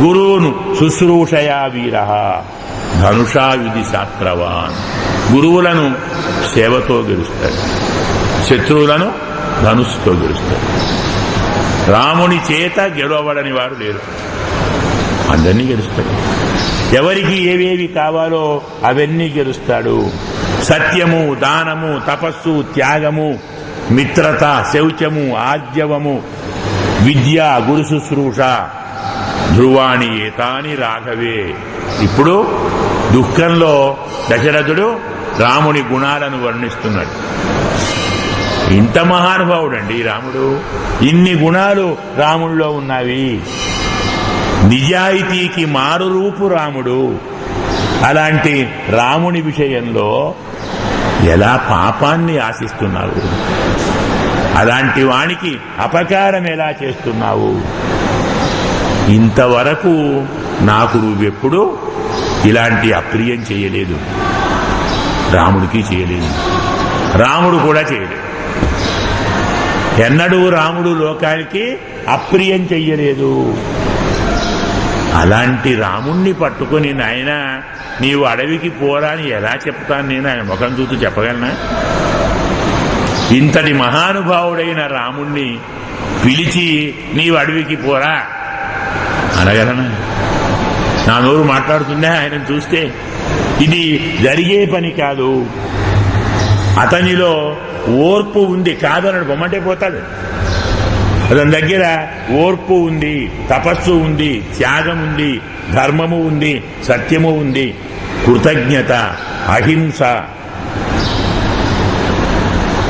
గురువును శుశ్రూషయా వీర ధనుషా విధి శాస్త్రవాన్. గురువులను సేవతో గెలుస్తాడు, శత్రువులను ధనుస్సుతో గెలుస్తాడు. రాముని చేత గెలవబడని వారు లేరు, అందరినీ గెలుస్తాడు. ఎవరికి ఏవేవి కావాలో అవన్నీ గెలుస్తాడు. సత్యము, దానము, తపస్సు, త్యాగము, మిత్రత, శౌచము, ఆర్జవము, విద్య, గురు శుశ్రూష, ధ్రువాణి ఏతాని రాఘవే. ఇప్పుడు దుఃఖంలో దశరథుడు రాముని గుణాలను వర్ణిస్తున్నాడు. ఇంత మహానుభావుడండి రాముడు. ఇన్ని గుణాలు రాముల్లో ఉన్నవి. నిజాయితీకి మారు రూపు రాముడు. అలాంటి రాముని విషయంలో ఎలా పాపాన్ని ఆశిస్తున్నావు? అలాంటి వానికి అపకారం ఎలా చేస్తున్నావు? ఇంతవరకు నాకు నువ్వెప్పుడు ఇలాంటి అప్రియం చేయలేదు, రాముడికి చేయలేదు, రాముడు కూడా చేయలేదు. ఎన్నడూ రాముడు లోకానికి అప్రియం చెయ్యలేదు. అలాంటి రాముణ్ణి పట్టుకుని నాయన నీవు అడవికి పోరా అని ఎలా చెప్తాను? నేను ఆయన ముఖం చూస్తూ చెప్పగలనా? ఇంతటి మహానుభావుడైన రాముణ్ణి పిలిచి నీవు అడవికి పోరా అనగలనా? నా నోరు మాట్లాడుతుందే ఆయనను చూస్తే. ఇది జరిగే పని కాదు. అతనిలో ఓర్పు ఉంది, కాదనడు, బొమ్మంటే పోతాడు. అతని దగ్గర ఓర్పు ఉంది, తపస్సు ఉంది, త్యాగం ఉంది, ధర్మము ఉంది, సత్యము ఉంది, కృతజ్ఞత, అహింస,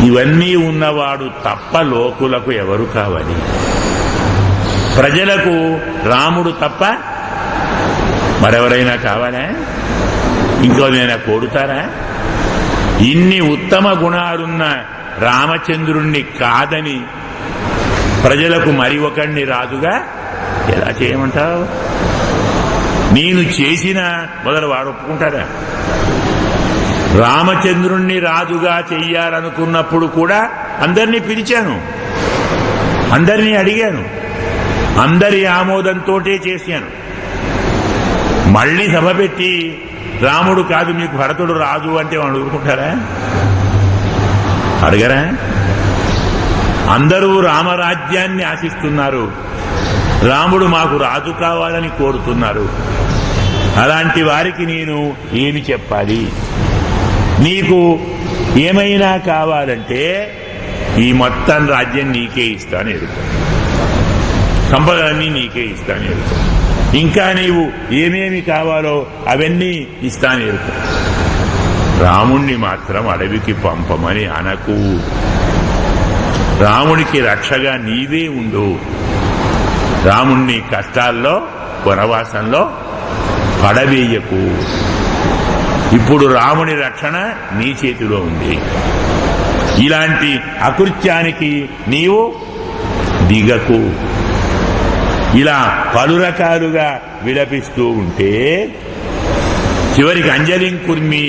ఇవన్నీ ఉన్నవాడు తప్ప లోకులకు ఎవరు కావాలి? ప్రజలకు రాముడు తప్ప మరెవరైనా కావాలా? ఇంకోనైనా కోరుతారా? ఇన్ని ఉత్తమ గుణాలున్న రామచంద్రుణ్ణి కాదని ప్రజలకు మరి ఒకణ్ణి రాజుగా ఎలా చేయమంటావు? నేను చేసిన మొదలు వాడు ఒప్పుకుంటారా? రామచంద్రుణ్ణి రాజుగా చెయ్యాలనుకున్నప్పుడు కూడా అందరినీ పిలిచాను, అందరినీ అడిగాను. అందరి ఆమోదంతో చేశాను. మళ్ళీ సభ పెట్టి రాముడు కాదు మీకు భరతుడు రాజు అంటే వాళ్ళు ఊరుకుంటారా? అడగరా? అందరూ రామరాజ్యాన్ని ఆశిస్తున్నారు. రాముడు మాకు రాజు కావాలని కోరుతున్నారు. అలాంటి వారికి నేను ఏమి చెప్పాలి? నీకు ఏమైనా కావాలంటే ఈ మొత్తం రాజ్యం నీకే ఇస్తాను ఎరుకు, సంపదలన్నీ నీకే ఇస్తాను ఎరుకు, ఇంకా నీవు ఏమేమి కావాలో అవన్నీ ఇస్తాను ఎరుకు. రాముణ్ణి మాత్రం అడవికి పంపమని అనకు. రామునికి రక్షగా నీవే ఉండు. రాముణ్ణి కష్టాల్లో వనవాసంలో పడవేయకు. ఇప్పుడు రాముని రక్షణ నీ చేతిలో ఉంది. ఇలాంటి అకృత్యానికి నీవు దిగకు. ఇలా పలు రకాలుగా విలపిస్తూ ఉంటే చివరికి అంజలిం కుర్మి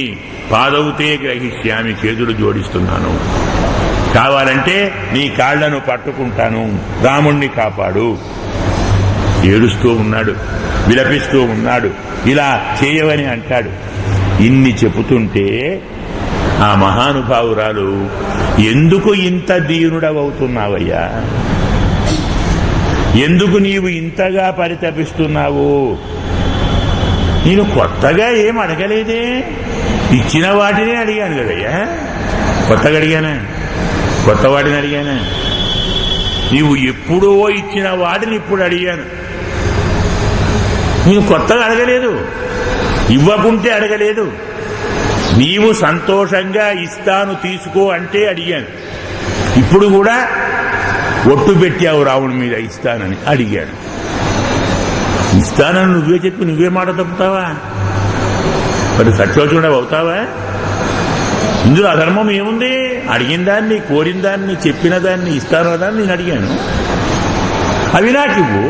పాదవుతే గ్రహిష్యామి, చేతులు జోడిస్తున్నాను, కావాలంటే నీ కాళ్లను పట్టుకుంటాను, రాముణ్ణి కాపాడు. ఏడుస్తూ ఉన్నాడు, విలపిస్తూ ఉన్నాడు, ఇలా చేయవని అంటాడు. ఇన్ని చెబుతుంటే ఆ మహానుభావురాలు ఎందుకు ఇంత దీనుడవవుతున్నావయ్యా, ఎందుకు నీవు ఇంతగా పరితపిస్తున్నావు? నేను కొత్తగా ఏం అడగలేదే, ఇచ్చిన వాటినే అడిగాను కదయ్యా. కొత్తగా అడిగానా? కొత్త వాటిని అడిగానా? నీవు ఎప్పుడో ఇచ్చిన వాటిని ఇప్పుడు అడిగాను. నేను కొత్తగా అడగలేదు, ఇవ్వకుంటే అడగలేదు. నీవు సంతోషంగా ఇస్తాను తీసుకో అంటే అడిగాను. ఇప్పుడు కూడా ఒట్టు పెట్టావు రాముడి మీద ఇస్తానని అడిగాను. ఇస్తానని నువ్వే చెప్పి నువ్వే మాట తప్పుతావా? మరి సత్యోచనుడు అవుతావా? ఇందులో అధర్మం ఏముంది? అడిగిన దాన్ని, కోరిన దాన్ని, చెప్పిన దాన్ని, ఇస్తానదాన్ని నేను అడిగాను. అవి నాకివ్వు.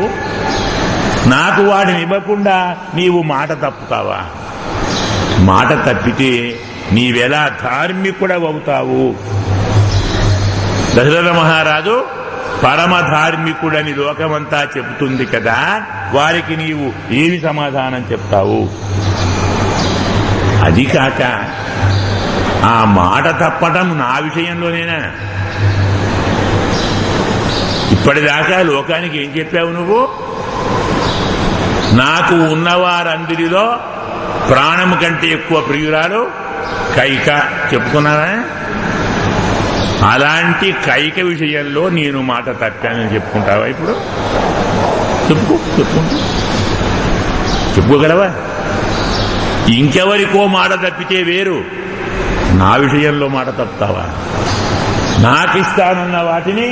నాకు వాటిని ఇవ్వకుండా నీవు మాట తప్పుతావా? మాట తప్పితే నీవెలా ధార్మికుడవవుతావు? దశరథ మహారాజు పరమ ధార్మికుడని లోకమంతా చెబుతుంది కదా, వారికి నీవు ఏమి సమాధానం చెప్తావు? అది కాక ఆ మాట తప్పటం నా విషయంలోనేనా? ఇప్పటిదాకా లోకానికి ఏం చెప్పావు నువ్వు? నాకు ఉన్నవారందరిలో ప్రాణము కంటే ఎక్కువ ప్రియురాలు కైక చెప్పుకున్నావా? అలాంటి కైక విషయంలో నేను మాట తప్పానని చెప్పుకుంటావా? ఇప్పుడు చెప్పుకోగలవా? ఇంకెవరికో మాట తప్పితే వేరు, నా విషయంలో మాట తప్పుతావా? నాకిస్తానన్న వాటిని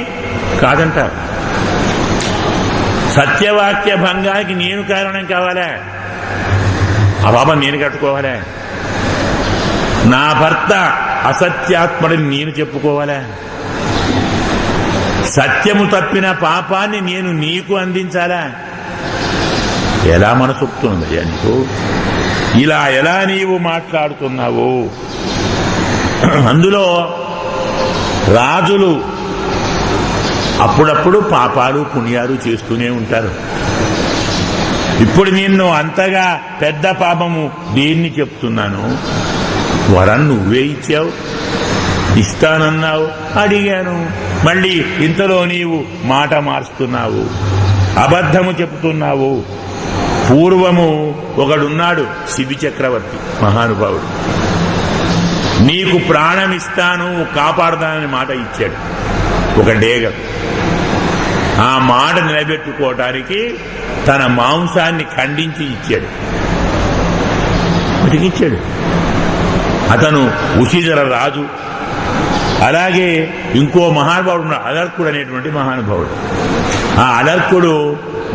కాదంటావు. సత్యవాక్య భంగానికి నేను కారణం కావాలా? ఆ పాపం నేను కట్టుకోవాలా? నా భర్త అసత్యాత్ముడిని నేను చెప్పుకోవాలా? సత్యము తప్పిన పాపాన్ని నేను నీకు అందించాలా? ఎలా మనసొప్పుతుందయ్యా నీకు? ఇలా ఎలా నీవు మాట్లాడుతున్నావు? అందులో రాజులు అప్పుడప్పుడు పాపాలు పుణ్యాలు చేస్తూనే ఉంటారు. ఇప్పుడు నిన్ను అంతగా పెద్ద పాపము దేన్ని చెప్తున్నాను? వరం నువ్వే ఇచ్చావు, ఇస్తానన్నావు, అడిగాను, మళ్ళీ ఇంతలో నీవు మాట మారుస్తున్నావు, అబద్ధము చెప్తున్నావు. పూర్వము ఒకడున్నాడు, శిబి చక్రవర్తి మహానుభావుడు. నీకు ప్రాణమిస్తాను, కాపాడదానని మాట ఇచ్చాడు ఒక డేగ. ఆ మాట నిలబెట్టుకోవటానికి తన మాంసాన్ని ఖండించి ఇచ్చాడు, బతికిచ్చాడు. అతను ఉషిధర రాజు. అలాగే ఇంకో మహానుభావుడు ఉన్నాడు, అలర్కుడు అనేటువంటి మహానుభావుడు. ఆ అలర్కుడు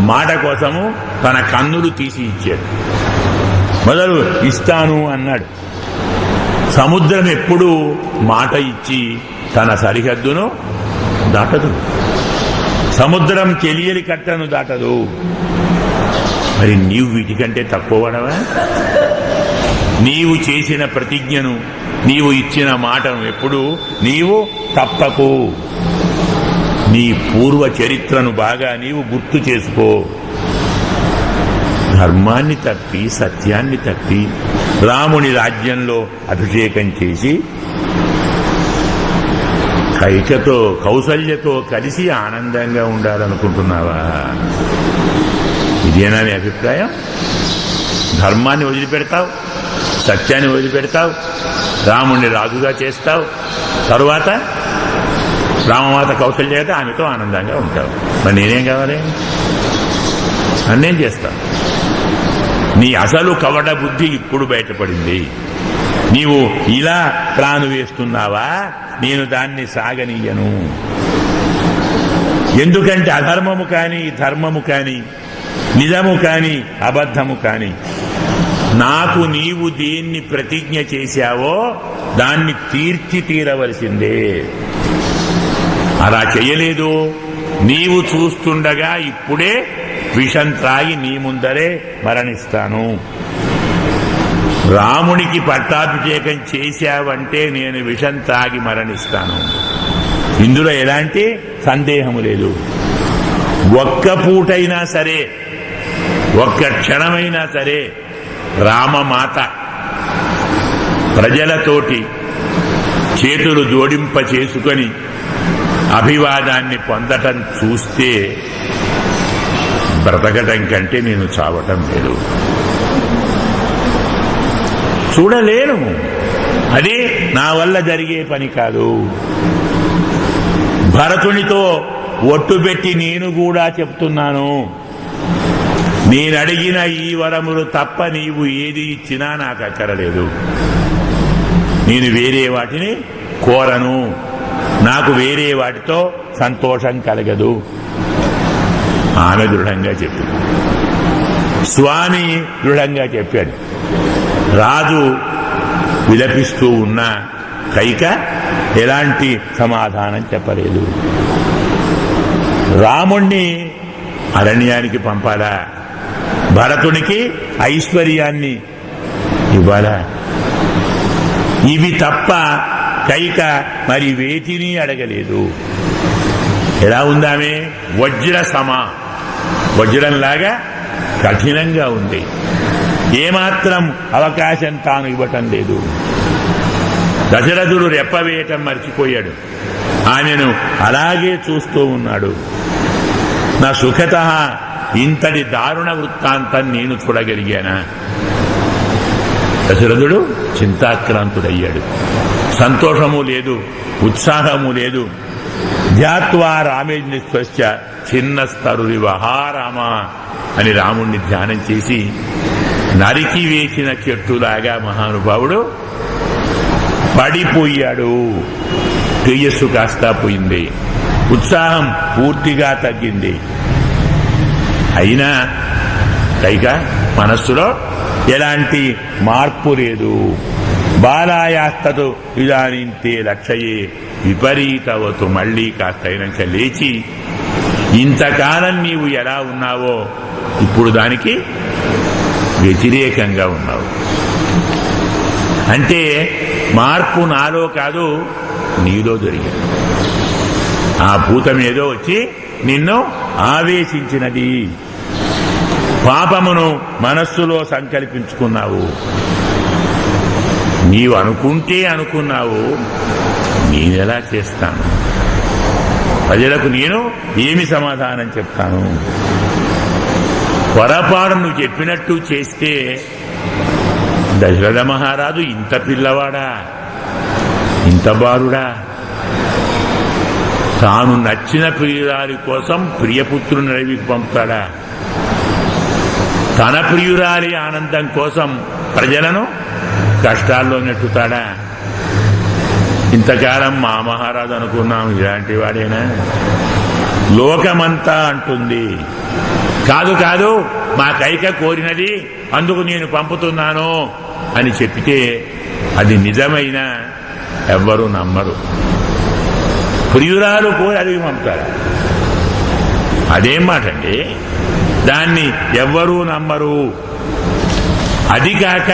మాట కోసము తన కన్నులు తీసి ఇచ్చాడు. మొదలు ఇస్తాను అన్నాడు. సముద్రం ఎప్పుడూ మాట ఇచ్చి తన సరిహద్దును దాటదు. సముద్రం చెలియలి కట్టను దాటదు. మరి నీవు వీటికంటే తక్కువడవా? నీవు చేసిన ప్రతిజ్ఞను, నీవు ఇచ్చిన మాటను ఎప్పుడు నీవు తప్పకు. నీ పూర్వ చరిత్రను బాగా నీవు గుర్తు చేసుకో. ధర్మాన్ని తప్పి సత్యాన్ని తప్పి రాముని రాజ్యంలో అభిషేకం చేసి కైకతో కౌసల్యతో కలిసి ఆనందంగా ఉండాలనుకుంటున్నావా? ఇదేనా నీ అభిప్రాయం? ధర్మాన్ని వదిలిపెడతావు, సత్యాన్ని వదిలిపెడతావు, రాముణ్ణి రాజుగా చేస్తావు, తరువాత రామమాత కౌసల్యత ఆమెతో ఆనందంగా ఉంటావు. మరి నేనేం కావాలి? అన్నేం చేస్తావు? నీ అసలు కవడ బుద్ధి ఇప్పుడు బయటపడింది. నీవు ఇలా ప్లాను వేస్తున్నావా? నేను దాన్ని సాగనీయను. ఎందుకంటే అధర్మము కాని ధర్మము కాని నిజము కాని అబద్ధము కాని నాకు నీవు దేన్ని ప్రతిజ్ఞ చేశావో దాన్ని తీర్చి తీరవలసిందే. అలా చేయలేదు, నీవు చూస్తుండగా ఇప్పుడే విషం త్రాగి నీ ముందరే మరణిస్తాను. రామునికి పట్టాభిషేకం చేశావంటే నేను విషం త్రాగి మరణిస్తాను. ఇందులో ఎలాంటి సందేహము లేదు. ఒక్క పూటైనా సరే, ఒక్క క్షణమైనా సరే రామమాత ప్రజలతోటి చేతులు జోడింప చేసుకొని అభివాదాన్ని పొందటం చూస్తే బ్రతకటం కంటే నేను చావటం లేదు. చూడలేను. అది నా వల్ల జరిగే పని కాదు. భరతునితో ఒట్టుపెట్టి నేను కూడా చెప్తున్నాను, నేను అడిగిన ఈ వరములు తప్ప నీవు ఏది ఇచ్చినా నాకు అక్కరలేదు. నేను వేరే వాటిని కోరను. నాకు వేరే వాటితో సంతోషం కలగదు. ఆమె దృఢంగా చెప్పింది. స్వామి దృఢంగా చెప్పాడు. రాజు విలపిస్తూ ఉన్న కైక ఎలాంటి సమాధానం చెప్పలేదు. రాముణ్ణి అరణ్యానికి పంపాలా? భరతునికి ఐశ్వర్యాన్ని ఇవ్వాలా? ఇవి తప్ప కైక మరి వేటిని అడగలేదు. ఎలా ఉందామే? వజ్రంలాగా కఠినంగా ఉంది. ఏమాత్రం అవకాశం తాను ఇవ్వటం లేదు. దశరథుడు రెప్పవేయటం మర్చిపోయాడు. ఆమెను అలాగే చూస్తూ ఉన్నాడు. నా సుఖత ఇంతటి దారుణ వృత్తాంతం నేను చూడగలిగానా? దశరథుడు చింతాక్రాంతుడయ్యాడు. సంతోషము లేదు, ఉత్సాహము లేదు. ధ్యాత్వా రామేజ్ని స్వస్య చిన్న స్తరురివ రామ అని రాముణ్ణి ధ్యానం చేసి నరికి వేసిన చెట్టులాగా మహానుభావుడు పడిపోయాడు. తేజస్సు కాస్తా పోయింది, ఉత్సాహం పూర్తిగా తగ్గింది. అయినా కైక మనస్సులో ఎలాంటి మార్పు లేదు. బాలాయాస్తతో ఇదానింతే లక్ష్యయే విపరీతవతు. మళ్లీ కాస్తైనాక లేచి, ఇంతకాలం నీవు ఎలా ఉన్నావో ఇప్పుడు దానికి వ్యతిరేకంగా ఉన్నావు. అంటే మార్పు నాలో కాదు, నీలో జరిగింది. ఆ భూతం ఏదో వచ్చి నిన్ను ఆవేశించినది. పాపమును మనస్సులో సంకల్పించుకున్నావు. నీవు అనుకుంటే అనుకున్నావు, నేనెలా చేస్తాను? ప్రజలకు నేను ఏమి సమాధానం చెప్తాను? పొరపాటు నువ్వు చెప్పినట్టు చేస్తే దశరథ మహారాజు ఇంత పిల్లవాడా, ఇంత బాలుడా? తాను నచ్చిన ప్రియురాలి కోసం ప్రియపుత్రుని అడవికి పంపుతాడా? తన ప్రియురాలి ఆనందం కోసం ప్రజలను కష్టాల్లో నెట్టుతాడా? ఇంతకాలం మా మహారాజు అనుకున్నాం, ఇలాంటి వాడేనా? లోకమంతా అంటుంది, కాదు కాదు మా కైక కోరినది, అందుకు నేను పంపుతున్నాను అని చెప్పితే అది నిజమైన ఎవ్వరూ నమ్మరు. ప్రియురాలు కోరి అడిగి పంపుతారా? అదేం మాట అండి? దాన్ని ఎవ్వరూ నమ్మరు. అది కాక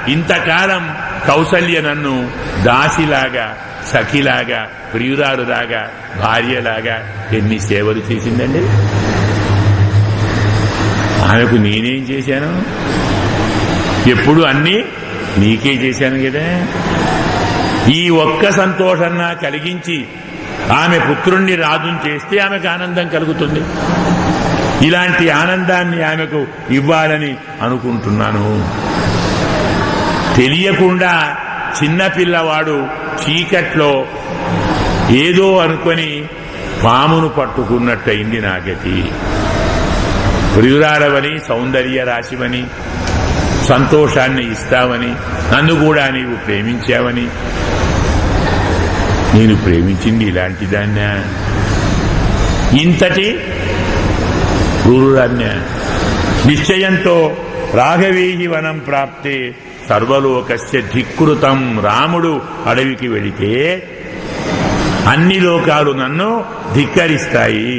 ఇంతకాలం కౌసల్య నన్ను దాసిలాగా సఖిలాగా, ప్రియురాలులాగా, భార్యలాగా ఎన్ని సేవలు చేసిందండి. ఆమెకు నేనేం చేశాను? ఎప్పుడు అన్నీ నీకే చేశాను కదా. ఈ ఒక్క సంతోషన్నా కలిగించి ఆమె పుత్రుణ్ణి రాజుని చేస్తే ఆమెకు ఆనందం కలుగుతుంది. ఇలాంటి ఆనందాన్ని ఆమెకు ఇవ్వాలని అనుకుంటున్నాను. తెలియకుండా చిన్నపిల్లవాడు చీకట్లో ఏదో అనుకొని పామును పట్టుకున్నట్టయింది నా గతి. ప్రియురాలవని, సౌందర్య రాశివని, సంతోషాన్ని ఇస్తావని, నన్ను కూడా నీవు ప్రేమించావని. నేను ప్రేమించింది ఇలాంటి దాన్నే, ఇంతటి క్రూరురాన్నే. నిశ్చయంతో రాఘవేహి వనం ప్రాప్తే సర్వలోకస్య ధిక్కృతం. రాముడు అడవికి వెళితే అన్ని లోకాలు నన్ను ధిక్కరిస్తాయి.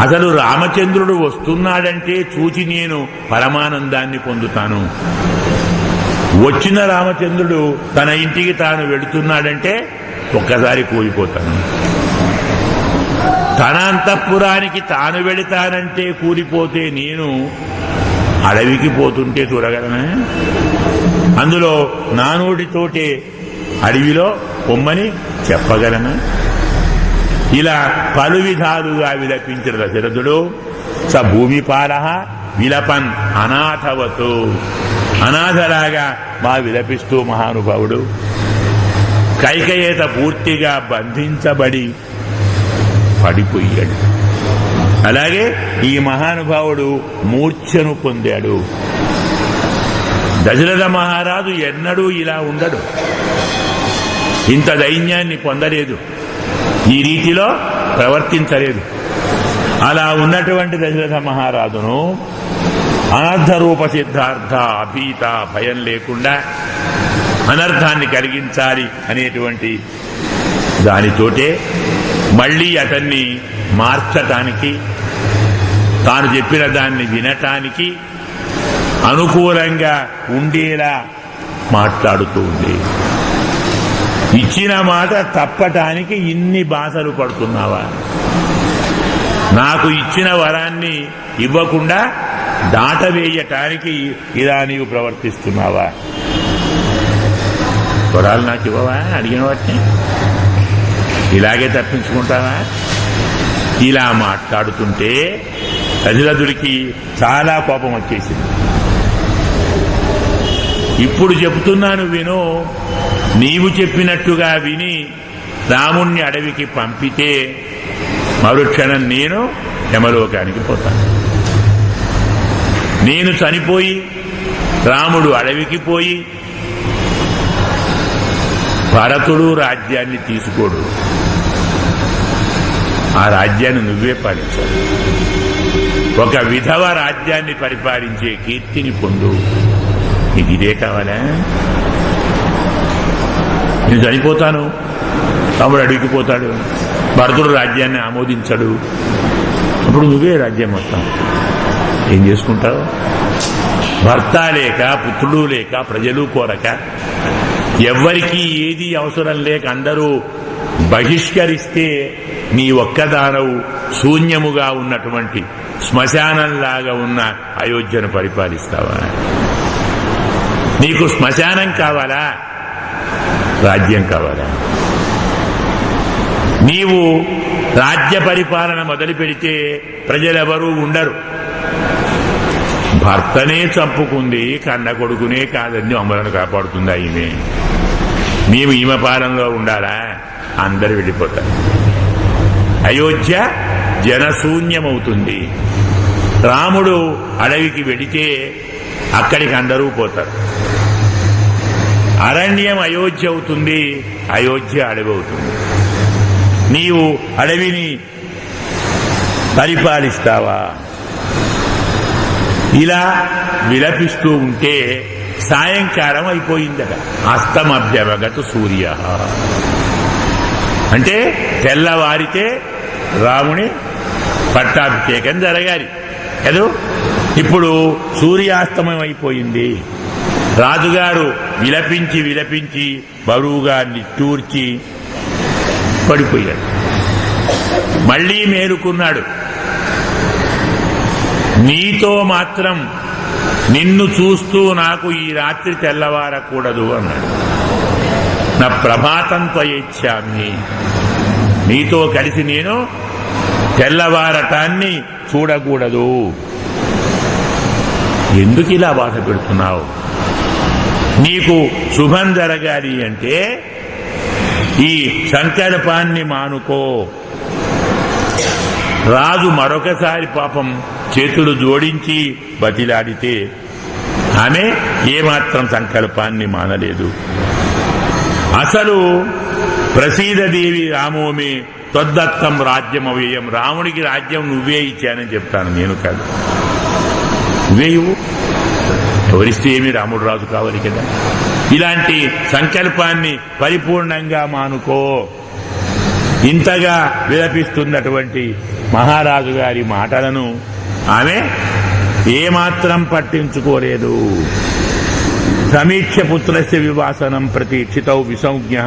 అసలు రామచంద్రుడు వస్తున్నాడంటే చూచి నేను పరమానందాన్ని పొందుతాను. వచ్చిన రామచంద్రుడు తన ఇంటికి తాను వెళుతున్నాడంటే ఒక్కసారి కూలిపోతాను. తన అంతఃపురానికి తాను వెళతానంటే కూలిపోతే నేను అడవికి పోతుంటే చూడగలనా? అందులో నా నోటితోటే అడవిలో పొమ్మని చెప్పగలనా? ఇలా పలు విధాలుగా విలపించిన దశరథుడు స భూమిపాల విలపన్ అనాథవతు. అనాథలాగా మా విలపిస్తూ మహానుభావుడు కైకయేత పూర్తిగా బంధించబడి పడిపోయాడు. అలాగే ఈ మహానుభావుడు మూర్ఛను పొందాడు. దశరథ మహారాజు ఎన్నడూ ఇలా ఉండడు. ఇంత దైన్యాన్ని పొందలేదు, ఈ రీతిలో ప్రవర్తించలేదు. అలా ఉన్నటువంటి దశరథ మహారాజును అనర్థ రూప సిద్ధార్థ అభీత భయం లేకుండా అనర్థాన్ని కలిగించాలి అనేటువంటి దానితోటే మళ్లీ అతన్ని మార్చటానికి, తాను చెప్పిన దాన్ని వినటానికి అనుకూలంగా ఉండేలా మాట్లాడుతూ ఉంది. ఇచ్చిన మాట తప్పటానికి ఇన్ని బాధలు పడుతున్నావా? నాకు ఇచ్చిన వరాన్ని ఇవ్వకుండా దాటవేయటానికి ఇలా నీవు ప్రవర్తిస్తున్నావా? వరాలు నాకు ఇవ్వవా? అడిగిన వాటిని ఇలాగే తప్పించుకుంటావా? ఇలా మాట్లాడుతుంటే దశరథుడికి చాలా కోపం వచ్చేసింది. ఇప్పుడు చెబుతున్నాను విను. నీవు చెప్పినట్టుగా విని రాముణ్ణి అడవికి పంపితే మరుక్షణం నేను యమలోకానికి పోతాను. నేను చనిపోయి రాముడు అడవికి పోయి భరతుడు రాజ్యాన్ని తీసుకోడు. ఆ రాజ్యాన్ని నువ్వే పాలించాలి. ఒక విధవ రాజ్యాన్ని పరిపాలించే కీర్తిని పొందు. నీకు ఇదే కావాలా? నేను చనిపోతాను, తమ్ముడు అడవికి పోతాడు, భరతుడు రాజ్యాన్ని ఆమోదించడు, అప్పుడు నువ్వే రాజ్యం మొత్తం ఏం చేసుకుంటావు? భర్త లేక, పుత్రుడు లేక, ప్రజలు కోరక, ఎవ్వరికీ ఏది అవసరం లేక అందరూ బహిష్కరిస్తే నీ ఒక్కదానవు శూన్యముగా ఉన్నటువంటి శ్మశానంలాగా ఉన్న అయోధ్యను పరిపాలిస్తావా? నీకు శ్మశానం కావాలా? రాజ్యం కావాలా? నీవు రాజ్య పరిపాలన మొదలు పెడితే ప్రజలెవరూ ఉండరు. భర్తనే చంపుకుంది, కన్న కొడుకునే కాదని అమ్మలను కాపాడుతుందా ఈమె? మేము ఈమె పాలనలో ఉండాలా? అందరూ వెళ్ళిపోతారు. అయోధ్య జనశూన్యమవుతుంది. రాముడు అడవికి వెడితే అక్కడికి అందరూ పోతారు. అరణ్యం అయోధ్య అవుతుంది, అయోధ్య అడవి అవుతుంది. నీవు అడవిని పరిపాలిస్తావా? ఇలా విలపిస్తూ ఉంటే సాయంకాలం అయిపోయిందట. అస్తమభ్యవగత సూర్య అంటే తెల్లవారితే రాముని పట్టాభిషేకం జరగాలి కదా. ఇప్పుడు సూర్యాస్తమయం అయిపోయింది, రాజుగారు విలపించి విలపించి బరువుగా నిట్టూర్చి పడిపోయాడు. మళ్ళీ మేలుకున్నాడు. నీతో మాత్రం నిన్ను చూస్తూ నాకు ఈ రాత్రి తెల్లవారకూడదు అన్నాడు. నా ప్రభాతం త్వయేచ్ఛామి, నీతో కలిసి నేను తెల్లవారటాన్ని చూడకూడదు. ఎందుకు ఇలా బాధ పెడుతున్నావు? నీకు శుభం జరగాలి అంటే ఈ సంకల్పాన్ని మానుకో. రాజు మరొకసారి పాపం చేతులు జోడించి బతిలాడితే ఆమె ఏమాత్రం సంకల్పాన్ని మానలేదు. అసలు ప్రసీదదేవి రామోమే తొద్దత్తం రాజ్యం అవ్యయం, రాముడికి రాజ్యం నువ్వే ఇచ్చానని చెప్తాను, నేను కాదు. నువ్వే ఇవ్వు, ఎవరిస్తే ఏమి రాముడు రాజు కావాలి కదా. ఇలాంటి సంకల్పాన్ని పరిపూర్ణంగా మానుకో. ఇంతగా విలపిస్తున్నటువంటి మహారాజు గారి మాటలను ఆమె ఏమాత్రం పట్టించుకోలేదు. సమీక్ష పుత్రస్య వివాసనం ప్రతీక్షితౌ విసంజ్ఞ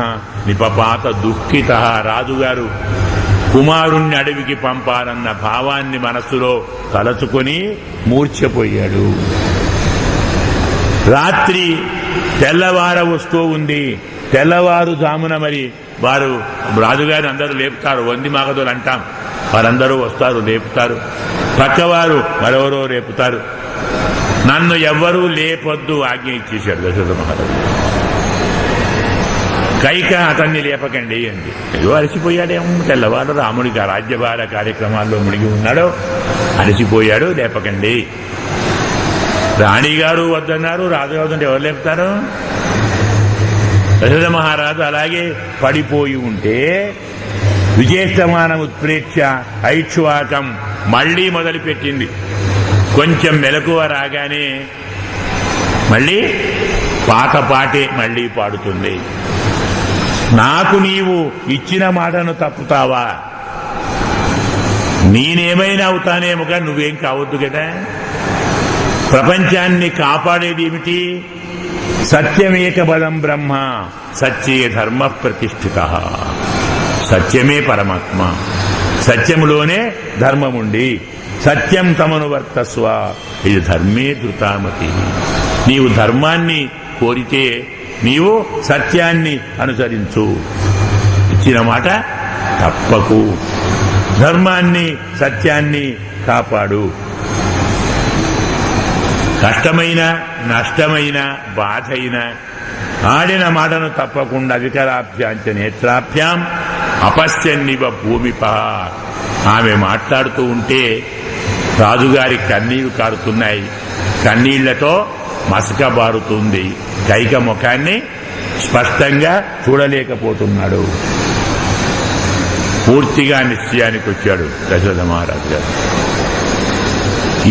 నిపపాత దుఃఖిత. రాజుగారు కుమారుణ్ణి అడవికి పంపాలన్న భావాన్ని మనస్సులో తలచుకొని మూర్ఛపోయాడు. రాత్రి తెల్లవార వస్తూ ఉంది. తెల్లవారుజామున మరి వారు రాజుగారు అందరూ లేపుతారు, వంది మాగదులు అంటాం, వారందరూ వస్తారు, లేపుతారు. పక్కవారు మరెవరో లేపుతారు. నన్ను ఎవ్వరూ లేపొద్దు ఆజ్ఞ ఇచ్చేశాడు దశరథ మహారాజు. కైక అతన్ని లేపకండి అంది. ఏదో అలసిపోయాడేమో, తెల్లవారు రాముడికి రాజ్యభార కార్యక్రమాల్లో మునిగి ఉన్నాడో అలసిపోయాడు, లేపకండి. రాణిగారు వద్దన్నారు, రాజుగారు అంటే ఎవరు లేపుతారు? దశరథ మహారాజు అలాగే పడిపోయి ఉంటే విజేష్టమానం ఉత్ప్రేక్ష ఐక్ష్వాకం మళ్లీ మొదలుపెట్టింది. కొంచెం మెలకువ రాగానే మళ్ళీ పాత పాటే మళ్లీ పాడుతుంది. నాకు నీవు ఇచ్చిన మాటను తప్పుతావా? నేనేమైనా అవుతానేమో కానీ నువ్వేం కావద్దు కదా. ప్రపంచాన్ని కాపాడేది ఏమిటి? సత్యమేక బలం బ్రహ్మ, సత్యే ధర్మ ప్రతిష్ఠిత. సత్యమే పరమాత్మ, సత్యములోనే ధర్మముండి సత్యం తమను వర్తస్వ, ఇది ధర్మే ధృతామతి. నీవు ధర్మాన్ని కోరితే నీవు సత్యాన్ని అనుసరించు. ఇచ్చిన మాట తప్పకు. ధర్మాన్ని సత్యాన్ని కాపాడు. కష్టమైన నష్టమైన బాధైన ఆడిన మాటను తప్పకుండా వికరాభ్యాంచ నేత్రాభ్యాం అపశ్యన్నివ భూమిప. ఆమె మాట్లాడుతూ ఉంటే రాజుగారి కన్నీళ్లు కారుతున్నాయి. కన్నీళ్లతో మసకబారుతుంది. కైక ముఖాన్ని స్పష్టంగా చూడలేకపోతున్నాడు. పూర్తిగా నిశ్చయానికి వచ్చాడు దశరథ మహారాజు గారు.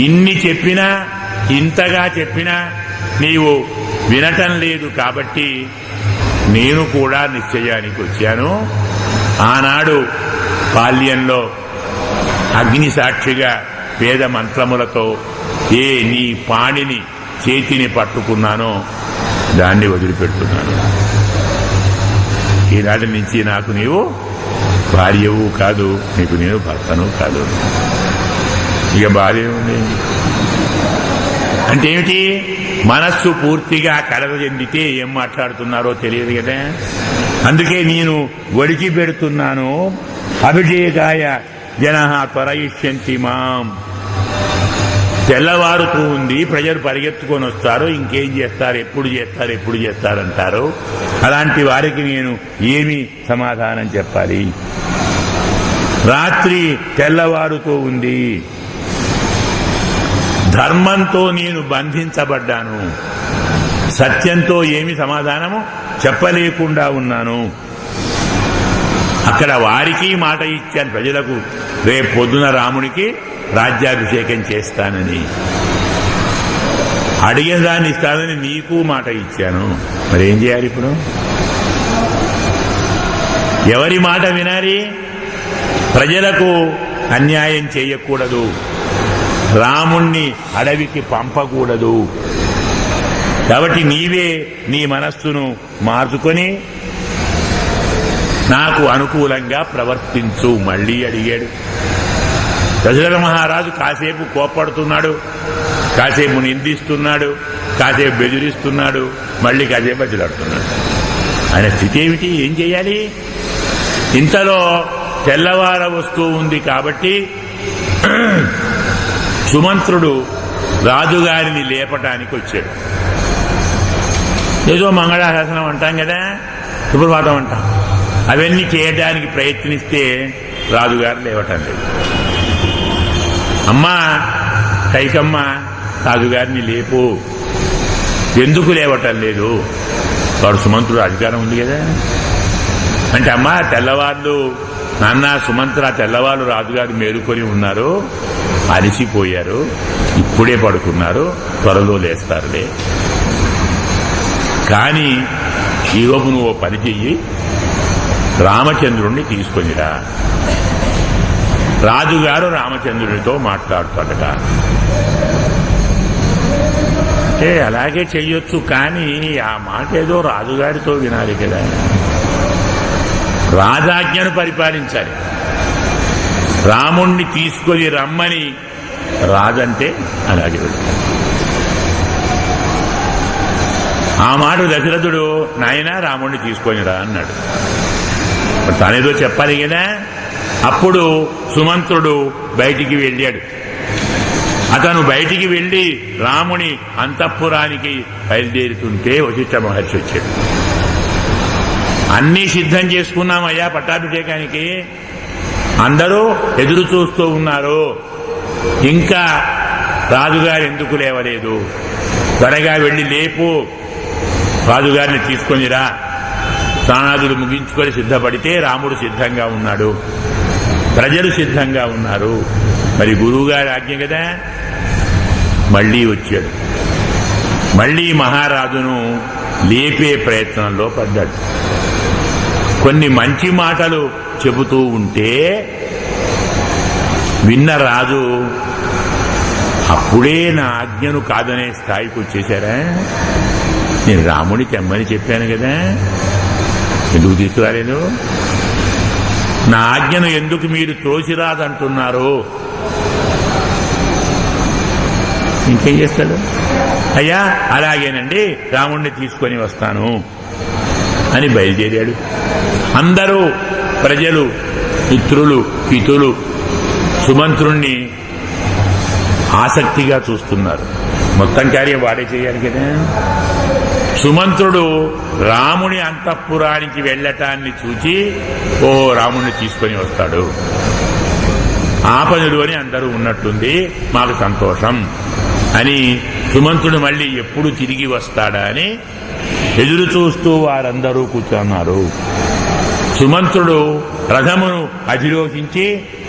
ఇన్ని చెప్పినా, ఇంతగా చెప్పినా నీవు వినటం లేదు కాబట్టి నేను కూడా నిశ్చయానికి వచ్చాను. ఆనాడు బాల్యంలో అగ్ని సాక్షిగా వేద మంత్రములతో ఏ నీ పాణిని చేతిని పట్టుకున్నానో దాన్ని వదిలిపెడుతున్నాను. ఈనాటి నుంచి నాకు నీవు భార్యవు కాదు, నీకు నేను భర్తను కాదు. ఇక భార్య ఉంది అంటే ఏమిటి? మనస్సు పూర్తిగా కలత చెందితే ఏం మాట్లాడుతున్నారో తెలియదు కదా. అందుకే నేను ఒడికి పెడుతున్నాను. అభిషేకాయ జనః త్వరయిష్యంతి మాం. తెల్లవారుతూ ఉంది, ప్రజలు పరిగెత్తుకొని వస్తారు, ఇంకేం చేస్తారు, ఎప్పుడు చేస్తారంటారు. అలాంటి వారికి నేను ఏమి సమాధానం చెప్పాలి? రాత్రి తెల్లవారుతూ ఉంది, ధర్మంతో నేను బంధించబడ్డాను, సత్యంతో ఏమి సమాధానము చెప్పలేకుండా ఉన్నాను. అక్కడ వారికి మాట ఇచ్చాను ప్రజలకు, రేపు పొద్దున రామునికి రాజ్యాభిషేకం చేస్తానని. అడిగిన దాన్ని ఇస్తానని నీకు మాట ఇచ్చాను. మరేం చేయాలి ఇప్పుడు? ఎవరి మాట వినాలి? ప్రజలకు అన్యాయం చేయకూడదు, రాముణ్ణి అడవికి పంపకూడదు. కాబట్టి నీవే నీ మనస్సును మార్చుకొని నాకు అనుకూలంగా ప్రవర్తించు మళ్ళీ అడిగాడు. దశరథ మహారాజు కాసేపు కోప్పడుతున్నాడు, కాసేపు నిందిస్తున్నాడు, కాసేపు బెదిరిస్తున్నాడు, మళ్ళీ కాసేపు బతిలాడుతున్నాడు. ఆయన స్థితి ఏమిటి? ఏం చేయాలి? ఇంతలో తెల్లవార వస్తూ ఉంది కాబట్టి సుమంత్రుడు రాజుగారిని లేపటానికి వచ్చాడు. ఏదో మంగళాశాసనం అంటాం కదా, సుప్రభాతం అంటాం, అవన్నీ చేయడానికి ప్రయత్నిస్తే రాజుగారు లేవటం లేదు. అమ్మా కైకమ్మ, రాజుగారిని లేపు. ఎందుకు లేవటం లేదు? వాడు సుమంత్రుడు అధికారం ఉంది కదా అంటే, అమ్మా తెల్లవాళ్ళు నాన్న సుమంత్ర తెల్లవాళ్ళు రాజుగారు మేలుకొని ఉన్నారు, అలసిపోయారు, ఇప్పుడే పడుకున్నారు, త్వరలో లేస్తారులే. కానీ ఈలోపు నువ్వు పని చెయ్యి, రామచంద్రుణ్ణి తీసుకొనిరా. రాజుగారు రామచంద్రుడితో మాట్లాడుతాడట. అంటే అలాగే చెయ్యొచ్చు, కానీ ఆ మాట ఏదో రాజుగారితో వినాలి కదా. రాజాజ్ఞను పరిపాలించాలి. రాముణ్ణి తీసుకొని రమ్మని రాజంటే అలాగే వెళ్తాడు. ఆ మాట దశరథుడు, నాయనా రాముణ్ణి తీసుకొనిరా అన్నాడు. తానేదో చెప్పాలి కదా. అప్పుడు సుమంత్రుడు బయటికి వెళ్ళాడు. అతను బయటికి వెళ్లి రాముని అంతఃపురానికి బయలుదేరుతుంటే వశిష్ఠ మహర్షి వచ్చాడు. అన్నీ సిద్ధం చేసుకున్నామయ్యా పట్టాభిషేకానికి, అందరూ ఎదురు చూస్తూ ఉన్నారు, ఇంకా రాజుగారు ఎందుకు లేవలేదు? త్వరగా వెళ్లి లేపు, రాజుగారిని తీసుకొనిరా. స్నానాదులు ముగించుకొని సిద్ధపడితే రాముడు సిద్ధంగా ఉన్నాడు, ప్రజలు సిద్ధంగా ఉన్నారు. మరి గురువుగారి ఆజ్ఞ కదా. మళ్లీ వచ్చాడు. మళ్లీ మహారాజును లేపే ప్రయత్నంలో పడ్డాడు. కొన్ని మంచి మాటలు చెబుతూ ఉంటే విన్న రాజు, అప్పుడే నా ఆజ్ఞను కాదనే స్థాయికి వచ్చేశారా? నేను రాముడి తెమ్మని చెప్పాను కదా, ఎందుకు తీసుకురాలేదు? నా ఆజ్ఞను ఎందుకు మీరు త్రోసిరాదంటున్నారు? ఇంకేం చేస్తాడు? అయ్యా అలాగేనండి, రాముణ్ణి తీసుకొని వస్తాను అని బయలుదేరాడు. అందరూ ప్రజలు, మిత్రులు, పితులు సుమంత్రుణ్ణి ఆసక్తిగా చూస్తున్నారు. మొత్తం కార్యం వాడే చేయాలి కదా. సుమంత్రుడు రాముని అంతఃపురానికి వెళ్లటాన్ని చూచి, ఓ రాముణ్ణి తీసుకొని వస్తాడు, ఆ పనిలోని అందరూ ఉన్నట్టుంది, మాకు సంతోషం అని సుమంత్రుడు మళ్ళీ ఎప్పుడు తిరిగి వస్తాడా అని ఎదురు చూస్తూ వారందరూ కూర్చున్నారు. సుమంత్రుడు రథమును అధిరోహించి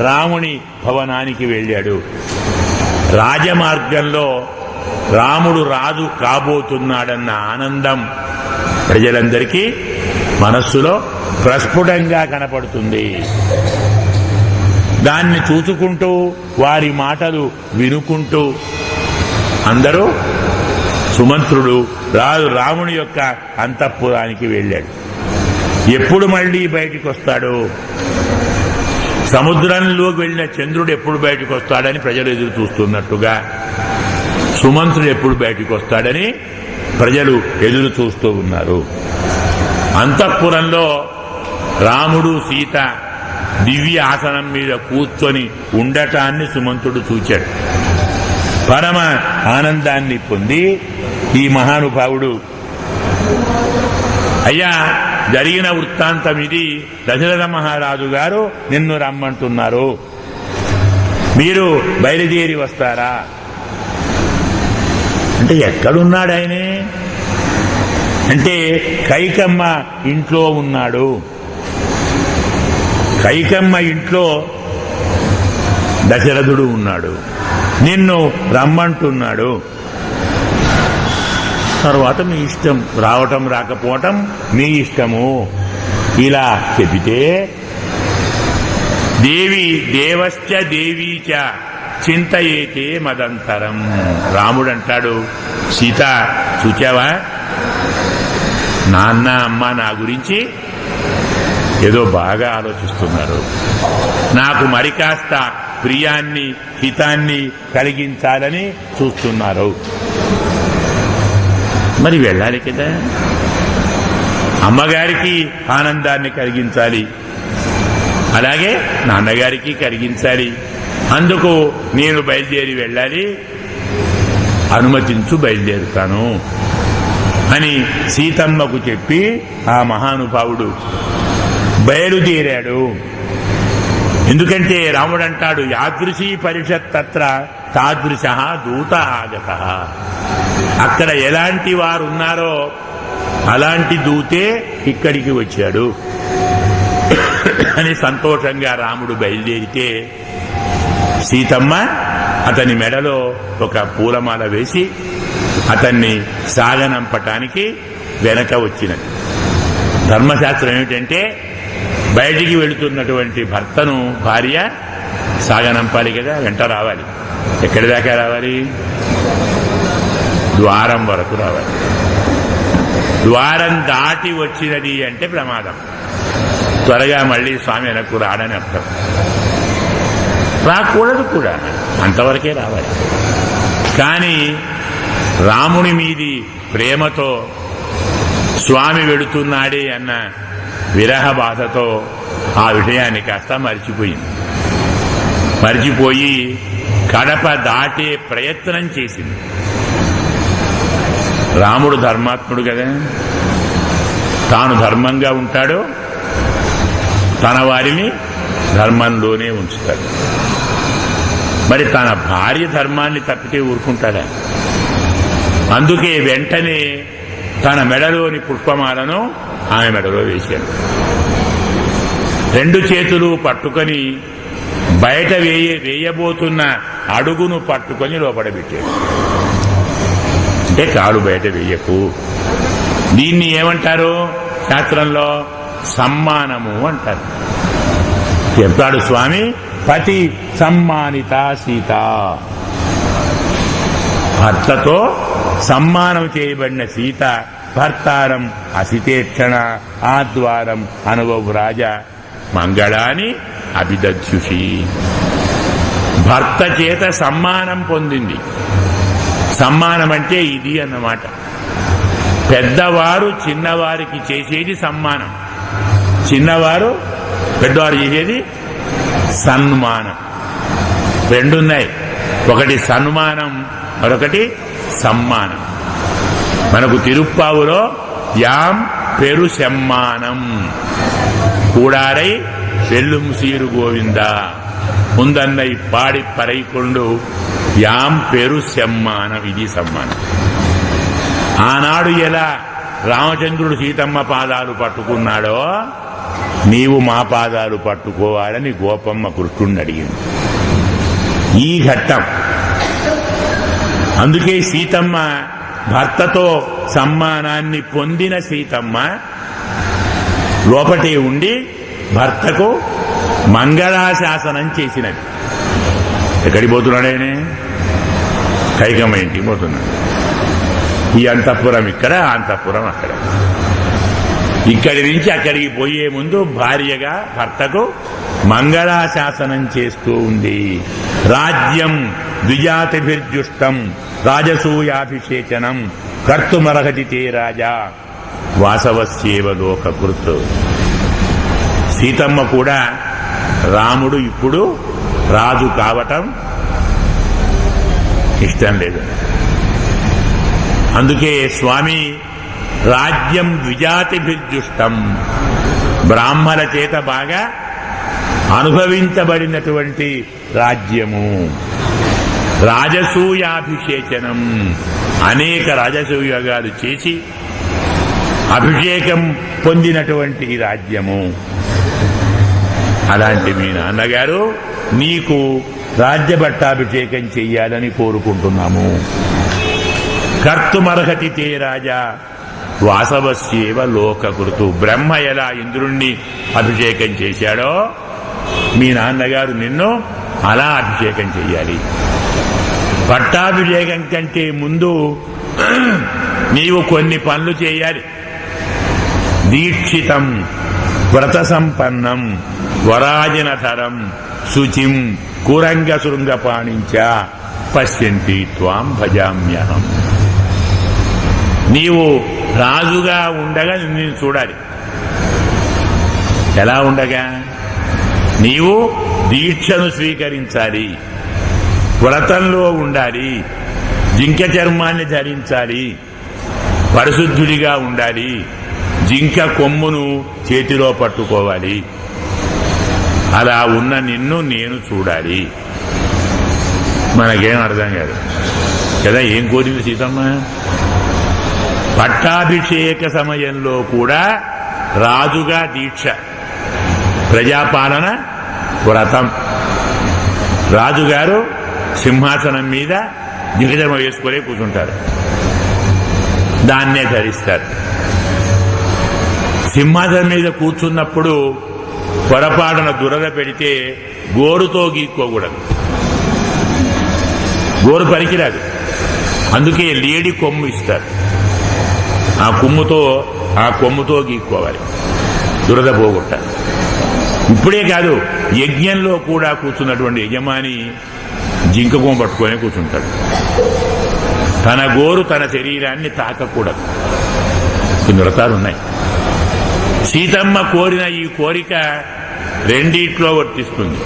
రాముని భవనానికి వెళ్ళాడు. రాజమార్గంలో రాముడు రాజు కాబోతున్నాడన్న ఆనందం ప్రజలందరికీ మనస్సులో ప్రస్ఫుటంగా కనపడుతుంది. దాన్ని చూసుకుంటూ, వారి మాటలు వినుకుంటూ అందరూ సుమంత్రుడు రాముని యొక్క అంతఃపురానికి వెళ్ళాడు. ఎప్పుడు మళ్ళీ బయటికి వస్తాడు? సముద్రంలోకి వెళ్లిన చంద్రుడు ఎప్పుడు బయటకు వస్తాడని ప్రజలు ఎదురు చూస్తున్నట్టుగా సుమంత్రుడు ఎప్పుడు బయటకు వస్తాడని ప్రజలు ఎదురు చూస్తూ ఉన్నారు. అంతఃపురంలో రాముడు సీత దివ్య ఆసనం మీద కూర్చొని ఉండటాన్ని సుమంత్రుడు చూచాడు. పరమ ఆనందాన్ని పొంది ఈ మహానుభావుడు, అయ్యా జరిగిన వృత్తాంతం ఇది, దశరథ మహారాజు గారు నిన్ను రమ్మంటున్నారు, మీరు బయలుదేరి వస్తారా అంటే, ఎక్కడున్నాడు ఆయనే అంటే, కైకమ్మ ఇంట్లో ఉన్నాడు. కైకమ్మ ఇంట్లో దశరథుడు ఉన్నాడు, నిన్ను రమ్మంటున్నాడు. తర్వాత మీ ఇష్టం, రావటం రాకపోవటం మీ ఇష్టము. ఇలా చెబితే దేవి దేవశ్చ దేవీచ చింతయేతే మదంతరం. రాముడు అంటాడు, సీత చూచావా, నాన్న అమ్మ నా గురించి ఏదో బాగా ఆలోచిస్తున్నారు, నాకు మరి కాస్త ప్రియాన్ని హితాన్ని కలిగించాలని చూస్తున్నారు. మరి వెళ్ళాలి కదా, అమ్మగారికి ఆనందాన్ని కలిగించాలి, అలాగే నాన్నగారికి కలిగించాలి. అందుకు నేను బయలుదేరి వెళ్ళాలి, అనుమతించు బయలుదేరుతాను అని సీతమ్మకు చెప్పి ఆ మహానుభావుడు బయలుదేరాడు. ఎందుకంటే రాముడు అంటాడు, యాదృశీ పరిషత్ తత్ర తాదృశ దూత ఆగత. అక్కడ ఎలాంటి వారు ఉన్నారో అలాంటి దూతే ఇక్కడికి వచ్చాడు అని సంతోషంగా రాముడు బయలుదేరితే సీతమ్మ అతని మెడలో ఒక పూలమాల వేసి అతన్ని సాగనంపటానికి వెనక వచ్చినది. ధర్మశాస్త్రం ఏమిటంటే బయటికి వెళుతున్నటువంటి భర్తను భార్య సాగనంపాలి కదా, వెంట రావాలి. ఎక్కడి దాకా రావాలి? ద్వారం వరకు రావాలి. ద్వారం దాటి వచ్చినది అంటే ప్రమాదం, త్వరగా మళ్ళీ స్వామి వెనక్కు రాడని అర్థం. రాకూడదు కూడా, అంతవరకే రావాలి. కానీ రాముని మీది ప్రేమతో స్వామి వెళుతున్నాడే అన్న విరహ బాధతో ఆ విషయాన్ని కాస్త మరిచిపోయి కడప దాటే ప్రయత్నం చేసింది. రాముడు ధర్మాత్ముడు కదా, తాను ధర్మంగా ఉంటాడు, తన వారిని ధర్మంలోనే ఉంచుతాడు. మరి తన భార్య ధర్మాన్ని తప్పితే ఊరుకుంటాడా? అందుకే వెంటనే తన మెడలోని పుష్పమాలను ఆమె మెడలో వేశాడు. రెండు చేతులు పట్టుకొని బయట వేయబోతున్న అడుగును పట్టుకొని లోపడబెట్టాడు. అంటే కాలు బయట వేయకు. దీన్ని ఏమంటారు శాస్త్రంలో? సమ్మానము అంటారు. చెప్తాడు స్వామి, పతి సమ్మానిత సీత. భర్తతో సమ్మానం చేయబడిన సీత భర్తారం అసితేక్షణ ఆద్వారం అనుభవ రాజ మంగళాని అభిదధ్యుషి. భర్త చేత సమ్మానం పొందింది. సమ్మానం అంటే ఇది అన్నమాట. పెద్దవారు చిన్నవారికి చేసేది సమ్మానం, చిన్నవారు పెద్దవారు చేసేది సన్మానం. రెండున్నాయి, ఒకటి సన్మానం, మరొకటి సమ్మానం. మనకు తిరుప్పావులో యాం పెరు సమ్మానం కూడారై వెల్లుం సీరు గోవింద ముందన్నై పాడి పరైకొండు యాం పెరు సమ్మానం. ఇది సమ్మానం. ఆనాడు ఎలా రామచంద్రుడు సీతమ్మ పాదాలు పట్టుకున్నాడో నీవు మా పాదాలు పట్టుకోవాలని గోపమ్మ కృష్ణుడిని అడిగింది. ఈ ఘట్టం. అందుకే సీతమ్మ భర్తతో సమ్మానాన్ని పొందిన సీతమ్మ లోపటే ఉండి భర్తకు మంగళాశాసనం చేసినది. ఎక్కడికి పోతున్నాడేనే? కైకమ్మ ఇంటికి పోతున్నాడు. ఈ అంతఃపురం ఇక్కడ, అంతఃపురం అక్కడ. ఇక్కడి నుంచి అక్కడికి పోయే ముందు భార్యగా భర్తకు మంగళాశాసనం చేస్తూ ఉంది. రాజ్యం ద్విజాతిభిర్జుష్టం రాజసూయాభిషేచనం కర్తుమర్హతి తే రాజా వాసవస్యేవ లోకకృత్. సీతమ్మ కూడా రాముడు ఇప్పుడు రాజు కావటం ఇష్టం లేదు. అందుకే స్వామి రాజ్యం ద్విజాతిభిర్జుష్టం, బ్రాహ్మణ చేత బాగా అనుభవించబడినటువంటి రాజ్యము. రాజసూయాభిషేచనం, అనేక రాజసూయాగాలు చేసి అభిషేకం పొందినటువంటి రాజ్యము. అలాంటి మీ నాన్నగారు నీకు రాజ్యభట్టాభిషేకం చెయ్యాలని కోరుకుంటున్నాము. కర్తుమర్హతి తే రాజా వాసవస్యేవ లోకకృతు. బ్రహ్మ ఎలా ఇంద్రుణ్ణి అభిషేకం చేశాడో మీ నాన్నగారు నిన్ను అలా అభిషేకం చెయ్యాలి. పట్టాభిషేకం కంటే ముందు నీవు కొన్ని పనులు చేయాలి. దీక్షితం వ్రత సంపన్నం వరాజనధరం శుచిం కురంగ శృంగపాణించ పశ్యంతి త్వాం భజామ్యహం. నీవు రాజుగా ఉండగా నేను చూడాలి. ఎలా ఉండగా? నీవు దీక్షను స్వీకరించాలి, వ్రతంలో ఉండాలి, జింక చర్మాన్ని ధరించాలి, పరిశుద్ధుడిగా ఉండాలి, జింక కొమ్మును చేతిలో పట్టుకోవాలి. అలా ఉన్న నిన్ను నేను చూడాలి. మనకేం అర్థం కాదు కదా. ఏం కోరింది సీతమ్మ? పట్టాభిషేక సమయంలో కూడా రాజుగా దీక్ష, ప్రజాపాలన వ్రతం. రాజుగారు సింహాసనం మీద జింకచర్మ వేసుకునే కూర్చుంటారు, దాన్నే ధరిస్తారు. సింహాసనం మీద కూర్చున్నప్పుడు పొరపాటున దురద పెడితే గోరుతో గీక్కోకూడదు, గోరు పనికిరాదు. అందుకే లేడి కొమ్ము ఇస్తారు, ఆ కొమ్ముతో గీక్కోవాలి, దురద పోగొట్ట. ఇప్పుడే కాదు, యజ్ఞంలో కూడా కూర్చున్నటువంటి యజమాని జింక కొమ్ము పట్టుకొని కూర్చుంటాడు. తన గోరు తన శరీరాన్ని తాకకూడదు. కొన్ని వ్రతాలున్నాయి. సీతమ్మ కోరిన ఈ కోరిక రెండిట్లో వర్తిస్తుంది.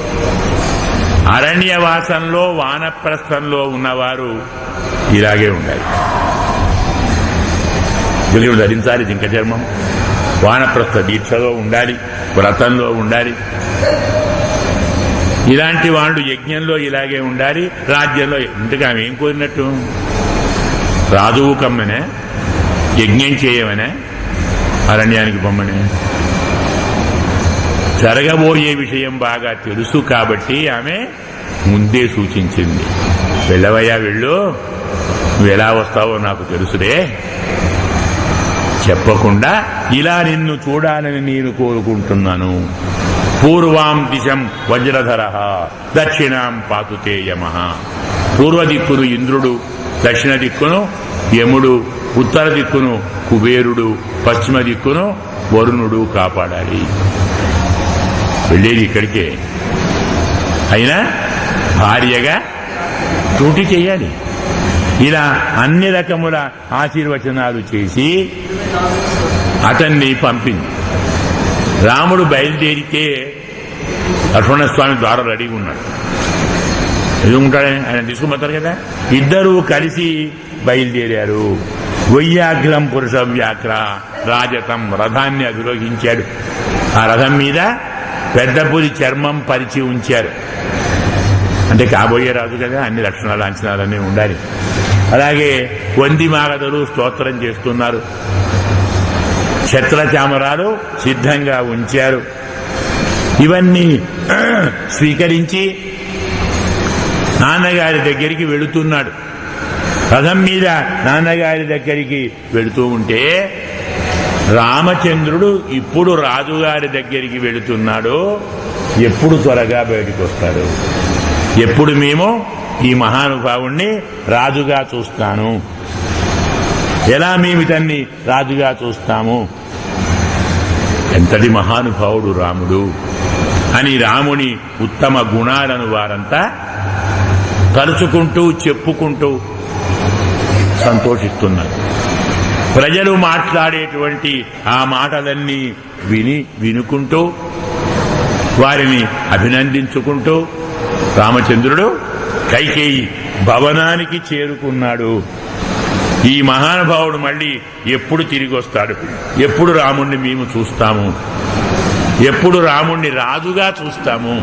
అరణ్యవాసంలో వానప్రస్థంలో ఉన్నవారు ఇలాగే ఉండాలి. జింకను ధరించాలి, జింక చర్మం. వానప్రస్థ దీక్షలో ఉండాలి, వ్రతంలో ఉండాలి. ఇలాంటి వాళ్ళు యజ్ఞంలో ఇలాగే ఉండాలి, రాజ్యంలో. ఇంతగా ఆమె ఏం కోరినట్టు? రాజువు కమ్మనే, యజ్ఞం చేయమనే, అరణ్యానికి బొమ్మనే. జరగబోయే విషయం బాగా తెలుసు కాబట్టి ఆమె ముందే సూచించింది. వెళ్ళవయ్యా, వెళ్ళు, నువ్వు ఎలా వస్తావో నాకు తెలుసులే. చెప్పకుండా ఇలా నిన్ను చూడాలని నేను కోరుకుంటున్నాను. పూర్వాం దిశం వజ్రధర దక్షిణాం పాతుతే యమః. పూర్వ దిక్కును ఇంద్రుడు, దక్షిణ దిక్కును యముడు, ఉత్తర దిక్కును కుబేరుడు, పశ్చిమ దిక్కును వరుణుడు కాపాడాలి. వెళ్ళేది ఇక్కడికే. అయినా భార్యగా డ్యూటీ చేయాలి. ఇలా అన్ని రకముల ఆశీర్వచనాలు చేసి అతన్ని పంపింది. రాముడు బయలుదేరితే లక్ష్మణస్వామి ద్వారా రెడీగా ఉన్నాడు. ఎదుగుంటాడే, ఆయన తీసుకుపోతారు కదా. ఇద్దరూ కలిసి బయలుదేరారు. వయ్యాగ్రం పురుష వ్యాఘ్ర రాజతం, రథాన్ని అధిరోహించాడు. ఆ రథం మీద పెద్ద పులి చర్మం పరిచి ఉంచారు. అంటే కాబోయే రాజు కదా, అన్ని లక్షణాలు అంచనాలన్నీ ఉండాలి. అలాగే వంది మాగధులు స్తోత్రం చేస్తున్నారు. ఛత్రచామరాలు సిద్ధంగా ఉంచారు. ఇవన్నీ స్వీకరించి నాన్నగారి దగ్గరికి వెళుతున్నాడు. రథం మీద నాన్నగారి దగ్గరికి వెళుతూ ఉంటే రామచంద్రుడు ఇప్పుడు రాజుగారి దగ్గరికి వెళుతున్నాడు. ఎప్పుడు త్వరగా బయటికి వస్తాడు? ఎప్పుడు మేము ఈ మహానుభావుణ్ణి రాజుగా చూస్తాను? ఎలా మేము ఇతన్ని రాజుగా చూస్తాము? ఎంతటి మహానుభావుడు రాముడు అని రాముని ఉత్తమ గుణాలను వారంతా తలుచుకుంటూ చెప్పుకుంటూ సంతోషిస్తున్నారు. ప్రజలు మాట్లాడేటువంటి ఆ మాటలన్నీ వినుకుంటూ వారిని అభినందించుకుంటూ రామచంద్రుడు కైకేయి భవనానికి చేరుకున్నాడు. ఈ మహానుభావుడు మళ్ళీ ఎప్పుడు తిరిగి వస్తాడు? ఎప్పుడు రాముణ్ణి మేము చూస్తాము? ఎప్పుడు రాముణ్ణి రాజుగా చూస్తాము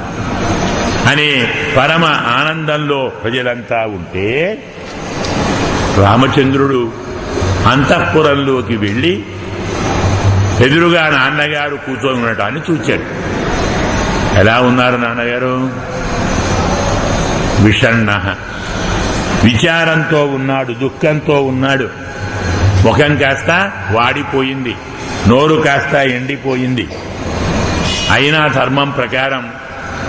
అనే పరమ ఆనందంలో ప్రజలంతా ఉంటే రామచంద్రుడు అంతఃపురంలోకి వెళ్లి ఎదురుగా నాన్నగారు కూర్చొని ఉండటాన్ని చూచాడు. ఎలా ఉన్నారు నాన్నగారు? విషణ్ణ, విచారంతో ఉన్నాడు, దుఃఖంతో ఉన్నాడు. ముఖం కాస్త వాడిపోయింది, నోరు కాస్త ఎండిపోయింది. అయినా ధర్మం ప్రకారం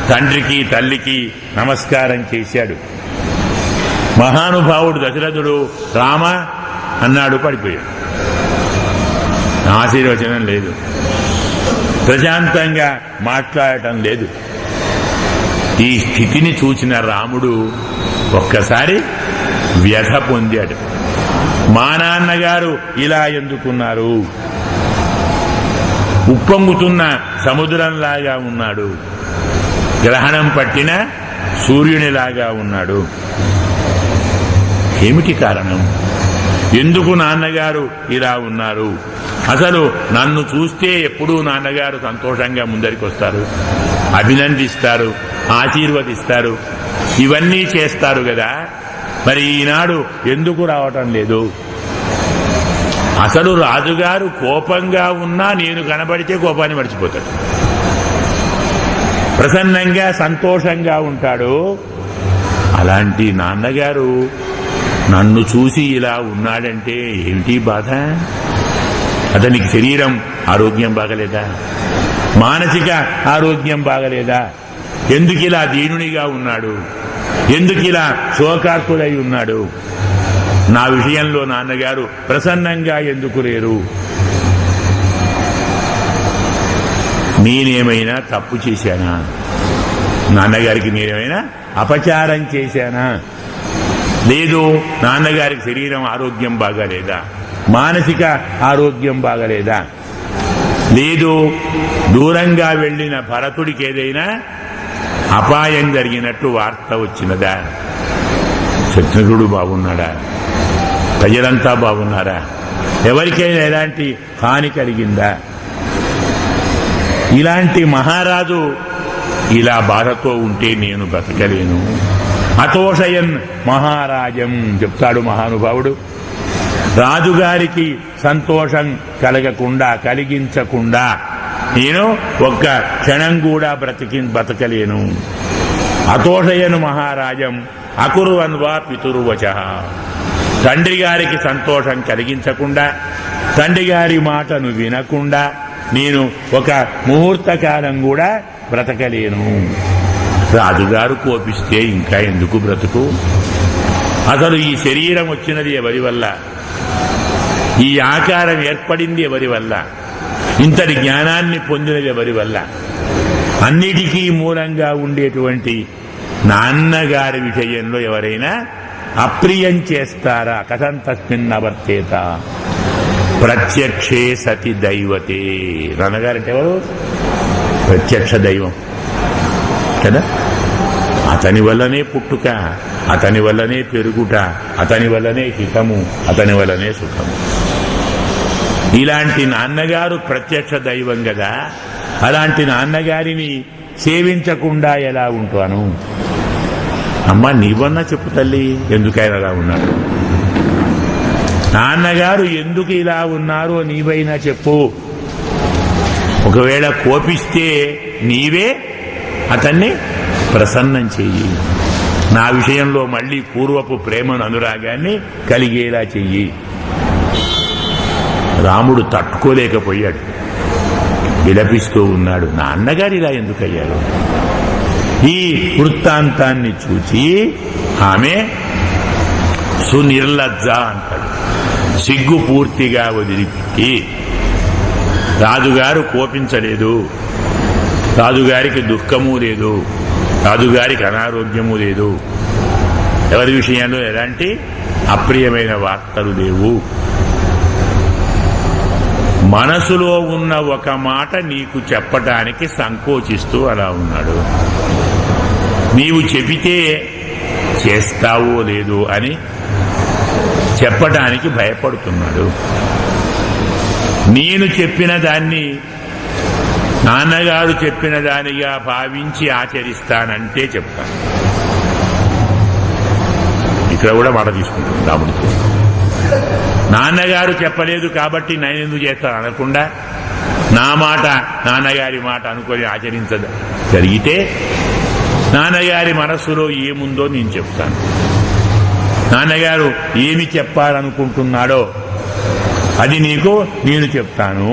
తండ్రికి తల్లికి నమస్కారం చేశాడు. మహానుభావుడు దశరథుడు రామ అన్నాడు, పడిపోయాడు. ఆశీర్వచనం లేదు, ప్రశాంతంగా మాట్లాడటం లేదు. ఈ స్థితిని చూసిన రాముడు ఒక్కసారి వ్యధ పొందాడు. మా నాన్నగారు ఇలా ఎందుకున్నారు? ఉప్పొంగుతున్న సముద్రంలాగా ఉన్నాడు, గ్రహణం పట్టిన సూర్యునిలాగా ఉన్నాడు. ఏమిటి కారణం? ఎందుకు నాన్నగారు ఇలా ఉన్నారు? అసలు నన్ను చూస్తే ఎప్పుడూ నాన్నగారు సంతోషంగా ముందరికి వస్తారు, అభినందిస్తారు, ఆశీర్వదిస్తారు, ఇవన్నీ చేస్తారు కదా. మరి ఈనాడు ఎందుకు రావటం లేదు? అసలు రాజుగారు కోపంగా ఉన్నా నేను కనబడితే కోపాన్ని మర్చిపోతాడు, ప్రసన్నంగా సంతోషంగా ఉంటాడు. అలాంటి నాన్నగారు నన్ను చూసి ఇలా ఉన్నాడంటే ఏమిటి బాధ? అతనికి శరీరం ఆరోగ్యం బాగలేదా? మానసిక ఆరోగ్యం బాగలేదా? ఎందుకు ఇలా దీనునిగా ఉన్నాడు? ఎందుకు ఇలా శోకార్తుడై ఉన్నాడు? నా విషయంలో నాన్నగారు ప్రసన్నంగా ఎందుకు లేరు? నేనేమైనా తప్పు చేశానా? నాన్నగారికి నేనేమైనా అపచారం చేశానా? లేదు, నాన్నగారికి శరీరం ఆరోగ్యం బాగాలేదా? మానసిక ఆరోగ్యం బాగలేదా? లేదు, దూరంగా వెళ్లిన భరతుడికి ఏదైనా అపాయం జరిగినట్టు వార్త వచ్చినదా? శత్రుఘ్నుడు బాగున్నాడా? ప్రజలంతా బాగున్నారా? ఎవరికైనా ఎలాంటి హాని కలిగిందా? ఇలాంటి మహారాజు ఇలా బాధతో ఉంటే నేను బ్రతకలేను. అతోషయన్ మహారాజం చెప్తాడు మహానుభావుడు. రాజుగారికి సంతోషం కలిగించకుండా నేను ఒక్క క్షణం కూడా బ్రతకలేను. అతోషయను మహారాజం అకుర్వన్వా పితుర్వచ. తండ్రి గారికి సంతోషం కలిగించకుండా, తండ్రి గారి మాటను వినకుండా నేను ఒక ముహూర్త కాలం కూడా బ్రతకలేను. రాజుగారు కోపిస్తే ఇంకా ఎందుకు బ్రతుకు? అసలు ఈ శరీరం వచ్చినది ఎవరి వల్ల? ఈ ఆకారం ఏర్పడింది ఎవరి వల్ల? ఇంతటి జ్ఞానాన్ని పొందినది ఎవరి వల్ల? అన్నిటికీ మూలంగా ఉండేటువంటి నాన్నగారి విషయంలో ఎవరైనా అప్రియం చేస్తారా? కథం తస్మిన్ అవర్తేత ప్రత్యక్షే సతి దైవతే. నాన్నగారంటే ఎవరు? ప్రత్యక్ష దైవం కదా. అతని వల్లనే పుట్టుక, అతని వల్లనే పెరుగుట, అతని వల్లనే హితము, అతని వల్లనే సుఖము. ఇలాంటి నాన్నగారు ప్రత్యక్ష దైవం కదా. అలాంటి నాన్నగారిని సేవించకుండా ఎలా ఉంటాను? అమ్మా, నీవన్నా చెప్పు తల్లి, ఎందుకైనా అలా ఉన్నాడు? నాన్నగారు ఎందుకు ఇలా ఉన్నారో నీవైనా చెప్పు. ఒకవేళ కోపిస్తే నీవే అతన్ని ప్రసన్నం చెయ్యి. నా విషయంలో మళ్లీ పూర్వపు ప్రేమను, అనురాగాన్ని కలిగేలా చెయ్యి. రాముడు తట్టుకోలేకపోయాడు, విలపిస్తూ ఉన్నాడు. నాన్నగారు ఇలా ఎందుకయ్యారు? ఈ వృత్తాంతాన్ని చూచి ఆమె సునిర్లజ్జ అంటాడు, సిగ్గు పూర్తిగా వదిలిపెట్టి, రాజుగారు కోపించలేదు, రాజుగారికి దుఃఖము లేదు, రాజుగారికి అనారోగ్యము లేదు, ఎవరి విషయంలో ఎలాంటి అప్రియమైన వార్తలు లేవు. మనసులో ఉన్న ఒక మాట నీకు చెప్పటానికి సంకోచిస్తూ అలా ఉన్నాడు. నీవు చెబితే చేస్తావో లేదో అని చెప్పటానికి భయపడుతున్నాడు. నేను చెప్పిన దాన్ని నాన్నగారు చెప్పిన దానిగా భావించి ఆచరిస్తానంటే చెప్తాను. ఇక్కడ కూడా మాట తీసుకుంటుంది రాముడితో. నాన్నగారు చెప్పలేదు కాబట్టి నేనెందుకు చేస్తాను అనకుండా, నా మాట నాన్నగారి మాట అనుకొని ఆచరించదు జరిగితే నాన్నగారి మనస్సులో ఏముందో నేను చెప్తాను. నాన్నగారు ఏమి చెప్పాలనుకుంటున్నాడో అది నీకు నేను చెప్తాను.